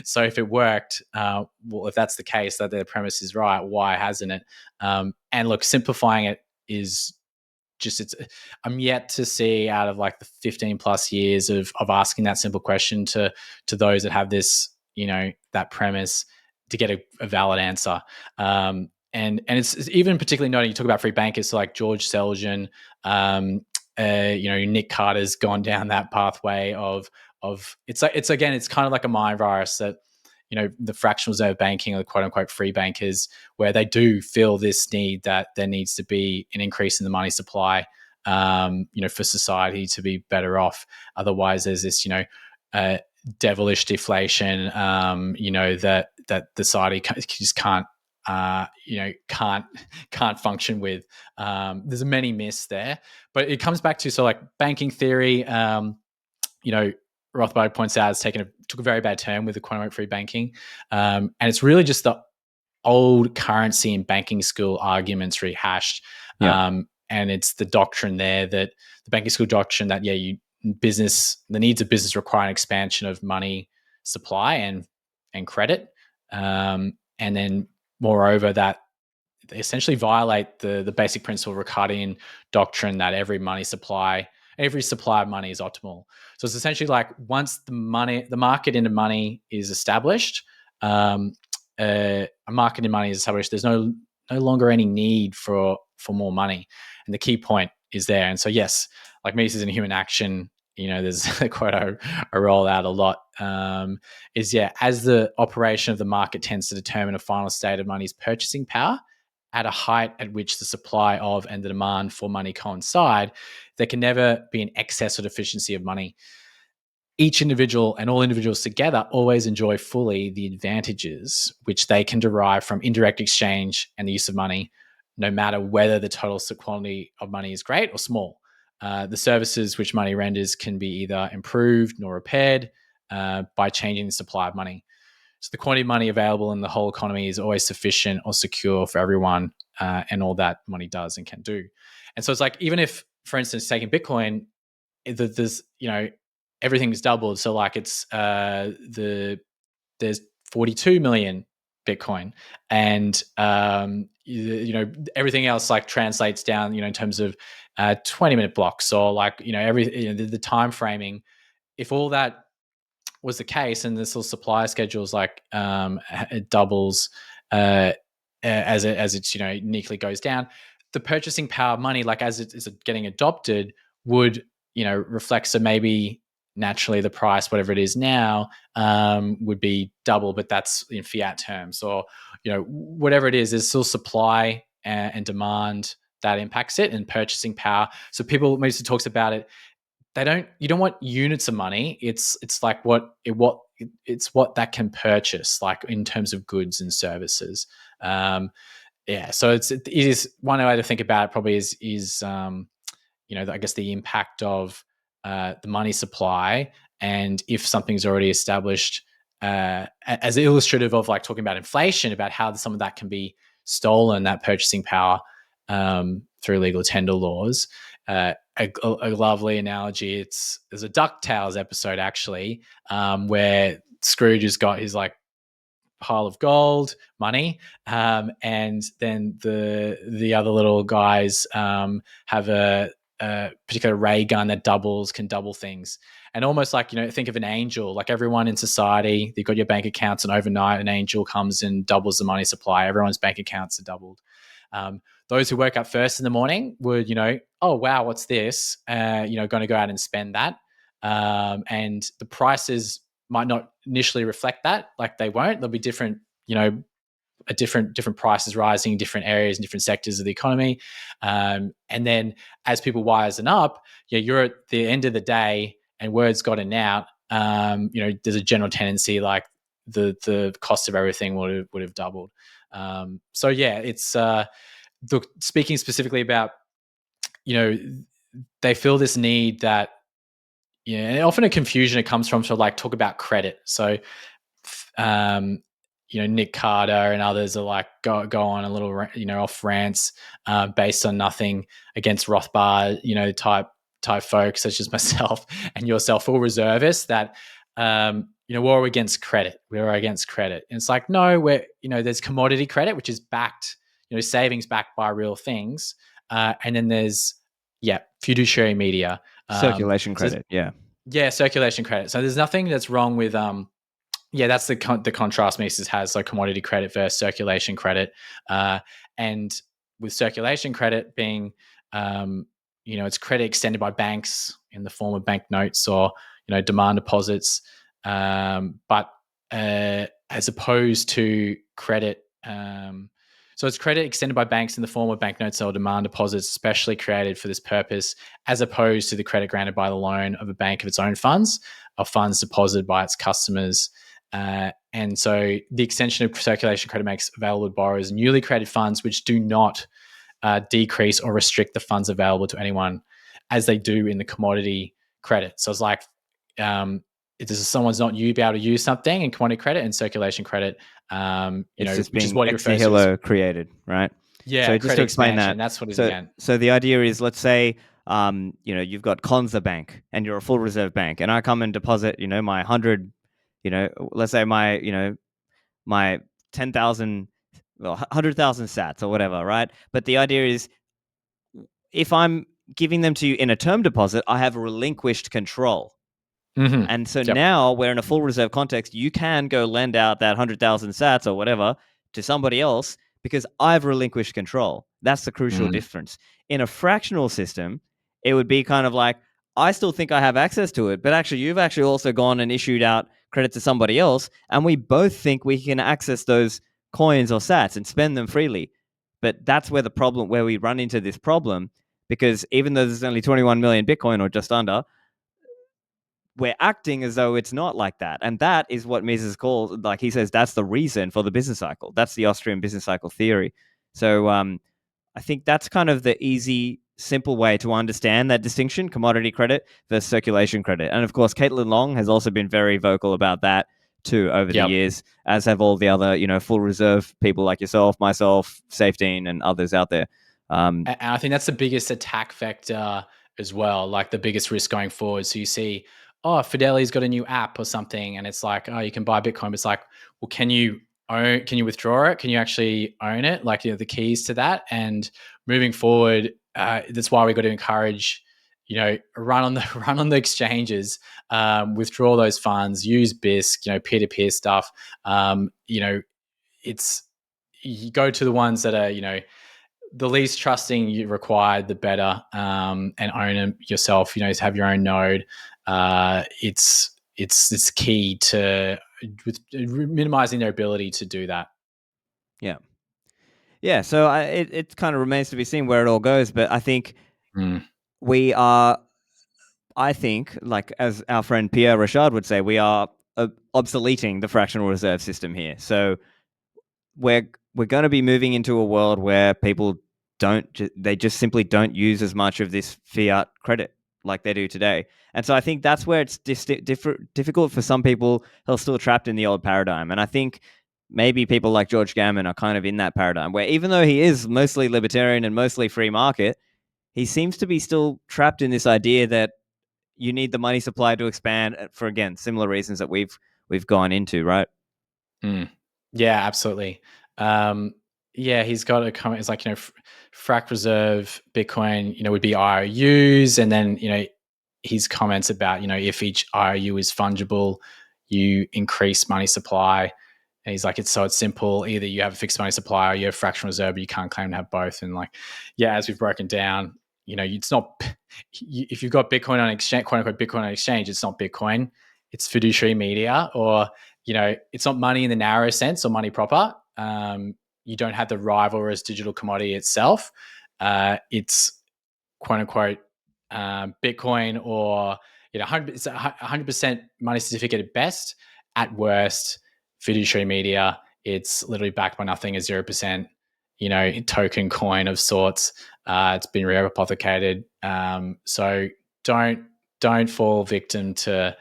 So if it worked, well, if that's the case, that the premise is right, why hasn't it? And look, simplifying it is just, I'm yet to see out of like the 15 plus years of asking that simple question to those that have this, that premise, to get a valid answer. And it's even particularly noting, you talk about free bankers, so like George Selgin, Nick Carter's gone down that pathway of it's again, it's kind of like a mind virus that, the fractional reserve banking, or the quote unquote free bankers, where they do feel this need that there needs to be an increase in the money supply, for society to be better off. Otherwise, there's this, devilish deflation, that the society just can't, can't function with. There's many myths there, but it comes back to, so like banking theory, Rothbard points out, took a very bad turn with the quantum free banking, and it's really just the old currency and banking school arguments rehashed. Yeah. And it's the doctrine there, that the banking school doctrine that, the needs of business require an expansion of money supply and credit, and then moreover that they essentially violate the basic principle of Ricardian doctrine that every supply of money is optimal. So it's essentially like, once the market into money is established, a market in money is established, there's no longer any need for more money. And the key point is there. And so, yes, like Mises in Human Action, there's a quote I roll out a lot, is, as the operation of the market tends to determine a final state of money's purchasing power, at a height at which the supply of and the demand for money coincide, there can never be an excess or deficiency of money. Each individual and all individuals together always enjoy fully the advantages which they can derive from indirect exchange and the use of money, no matter whether the total quantity of money is great or small. The services which money renders can be either improved nor repaired by changing the supply of money. So the quantity of money available in the whole economy is always sufficient or secure for everyone, and all that money does and can do. And so it's like, even if, for instance, taking Bitcoin, there's, everything's doubled. So like it's there's 42 million Bitcoin, and everything else like translates down, in terms of 20-minute blocks, or like, the time framing. If all that was the case, and this little supply schedule is like, it doubles as it's uniquely goes down, the purchasing power of money, like as it is getting adopted, would reflect. So maybe naturally the price, whatever it is now, would be double, but that's in fiat terms. Or whatever it is, there's still supply and demand that impacts it, and purchasing power. So people, Moses talks about it, you don't want units of money. It's like it's what that can purchase, like in terms of goods and services. Yeah, so it is one way to think about it. Probably is I guess the impact of the money supply, and if something's already established, as illustrative of like talking about inflation, about how some of that can be stolen, that purchasing power, through legal tender laws. A lovely analogy. There's a DuckTales episode actually, where Scrooge has got his like pile of gold money, and then the other little guys have a particular ray gun that can double things. And almost like, think of an angel, like everyone in society, you've got your bank accounts, and overnight an angel comes and doubles the money supply. Everyone's bank accounts are doubled. Those who woke up first in the morning would, oh wow, what's this? Going to go out and spend that. And the prices might not initially reflect that. Like they won't. There'll be different, a different prices rising in different areas and different sectors of the economy. And then as people wisen up, you're at the end of the day and word's gotten out. There's a general tendency like the cost of everything would have doubled. So yeah, it's speaking specifically about, they feel this need that, and often a confusion it comes from, to like talk about credit. So Nick Carter and others are like go on a little off rants based on nothing against Rothbard type folks such as myself and yourself, all reservists, that we're against credit. We're against credit, and it's like, no, there's commodity credit, which is backed, savings backed by real things, and then there's fiduciary media, Circulation credit. Circulation credit. So there's nothing that's wrong with that's the contrast Mises has. So commodity credit versus circulation credit, and with circulation credit being, it's credit extended by banks in the form of bank notes or demand deposits, but as opposed to credit. So it's credit extended by banks in the form of banknotes or demand deposits, specially created for this purpose, as opposed to the credit granted by the loan of a bank of its own funds, or funds deposited by its customers. And so the extension of circulation credit makes available to borrowers newly created funds which do not decrease or restrict the funds available to anyone, as they do in the commodity credit. So it's like, if someone's not you be able to use something in commodity credit and circulation credit, it's just which being is what he ex refers to nihilo as, created, right? yeah, So just to credit explain expansion. that, That's what it is again. so the idea is, let's say, you've got Conza Bank and you're a full reserve bank, and I come and deposit, my 100, let's say my 10,000, 100,000 sats or whatever, right? But the idea is, if I'm giving them to you in a term deposit, I have relinquished control. Mm-hmm. And so now we're in a full reserve context. You can go lend out that 100,000 sats or whatever to somebody else because I've relinquished control. That's the crucial difference. In a fractional system, it would be kind of like, I still think I have access to it, but actually you've actually also gone and issued out credit to somebody else, and we both think we can access those coins or sats and spend them freely. But that's where we run into this problem, because even though there's only 21 million Bitcoin or just under, we're acting as though it's not like that. And that is what Mises calls, like he says, that's the reason for the business cycle. That's the Austrian business cycle theory. So I think that's kind of the easy, simple way to understand that distinction: commodity credit versus circulation credit. And of course, Caitlin Long has also been very vocal about that too over the years, as have all the other, full reserve people like yourself, myself, Safety, and others out there. And I think that's the biggest attack vector as well, like the biggest risk going forward. So you see, oh, Fidelity's got a new app or something, and it's like, oh, you can buy Bitcoin. But it's like, well, can you withdraw it? Can you actually own it? Like, the keys to that. And moving forward, that's why we got to encourage, run on the exchanges, withdraw those funds, use BISC, peer-to-peer stuff. It's, you go to the ones that are, the least trusting you required, the better, and own them yourself. Have your own node. It's key to minimizing their ability to do that. Yeah. So it kind of remains to be seen where it all goes. But I think we are, like as our friend Pierre Richard would say, we are obsoleting the fractional reserve system here. So we're we're going to be moving into a world where people they just simply don't use as much of this fiat credit like they do today. And so I think that's where it's difficult for some people who are still trapped in the old paradigm. And I think maybe people like George Gammon are kind of in that paradigm where, even though he is mostly libertarian and mostly free market, he seems to be still trapped in this idea that you need the money supply to expand for, again, similar reasons that we've gone into, right? Mm. Yeah, absolutely. Yeah, he's got a comment. It's like, frac reserve Bitcoin, would be IOUs. And then, his comments about, if each IOU is fungible, you increase money supply. And he's like, it's simple. Either you have a fixed money supply or you have fractional reserve, but you can't claim to have both. And like, yeah, as we've broken down, it's not, if you've got Bitcoin on exchange, quote unquote, Bitcoin on exchange, it's not Bitcoin, it's fiduciary media, or, it's not money in the narrow sense or money proper. You don't have the rivalrous digital commodity itself. It's quote unquote Bitcoin, or it's 100% money certificate at best. At worst, fiduciary media. It's literally backed by nothing, a 0%, token coin of sorts. It's been re-apothecated. So don't fall victim to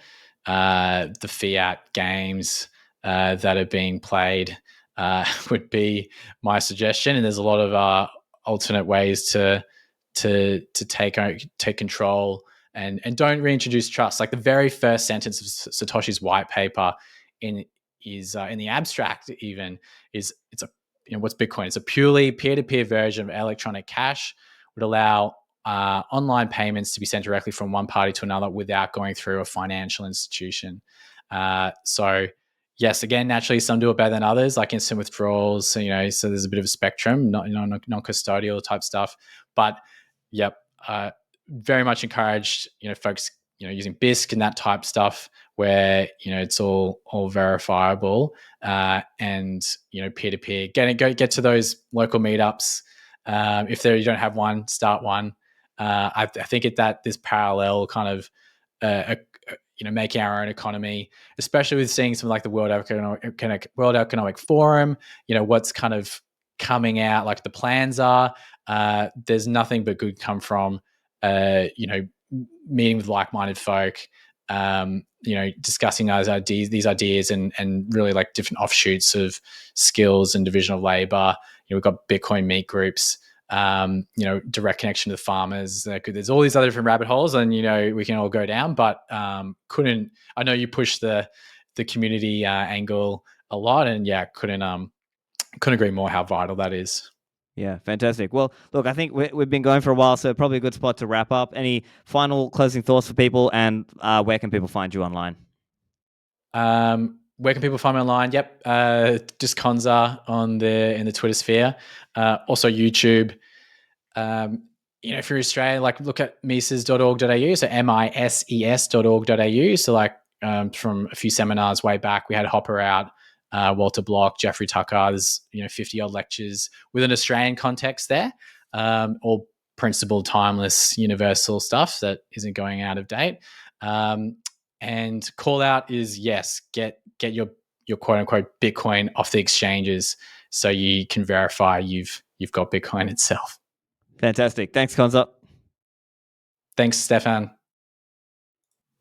the fiat games that are being played. Would be my suggestion. And there's a lot of alternate ways to take control, and don't reintroduce trust. Like the very first sentence of Satoshi's white paper in the abstract even is, it's a, what's Bitcoin? It's a purely peer-to-peer version of electronic cash, would allow online payments to be sent directly from one party to another without going through a financial institution. So yes, again, naturally, some do it better than others, like instant withdrawals. So there's a bit of a spectrum, non-custodial type stuff. But yep, very much encouraged, folks, using BISC and that type stuff where, it's all verifiable, and, peer-to-peer. Get to those local meetups. If you don't have one, start one. I think this parallel kind of, making our own economy, especially with seeing something like the World Economic Forum, what's kind of coming out, like the plans are. There's nothing but good come from, meeting with like-minded folk, discussing these ideas, and really like different offshoots of skills and division of labor. We've got Bitcoin meet groups, direct connection to the farmers. There's all these other different rabbit holes, and we can all go down. But I know you push the community angle a lot, and yeah, couldn't agree more how vital that is. Yeah, fantastic. Well, look, I think we've been going for a while, so probably a good spot to wrap up. Any final closing thoughts for people, and where can people find you online? Where can people find me online? Yep, just Conza in the Twitter sphere. Also YouTube. If you're Australian, like look at mises.org.au, so mises.org.au. So like from a few seminars way back, we had Hopper out, Walter Block, Jeffrey Tucker. There's 50 odd lectures with an Australian context there, all principled, timeless, universal stuff that isn't going out of date. And call out is, yes, get your quote unquote Bitcoin off the exchanges so you can verify you've got Bitcoin itself. Fantastic. Thanks, Conza. Thanks, Stephan.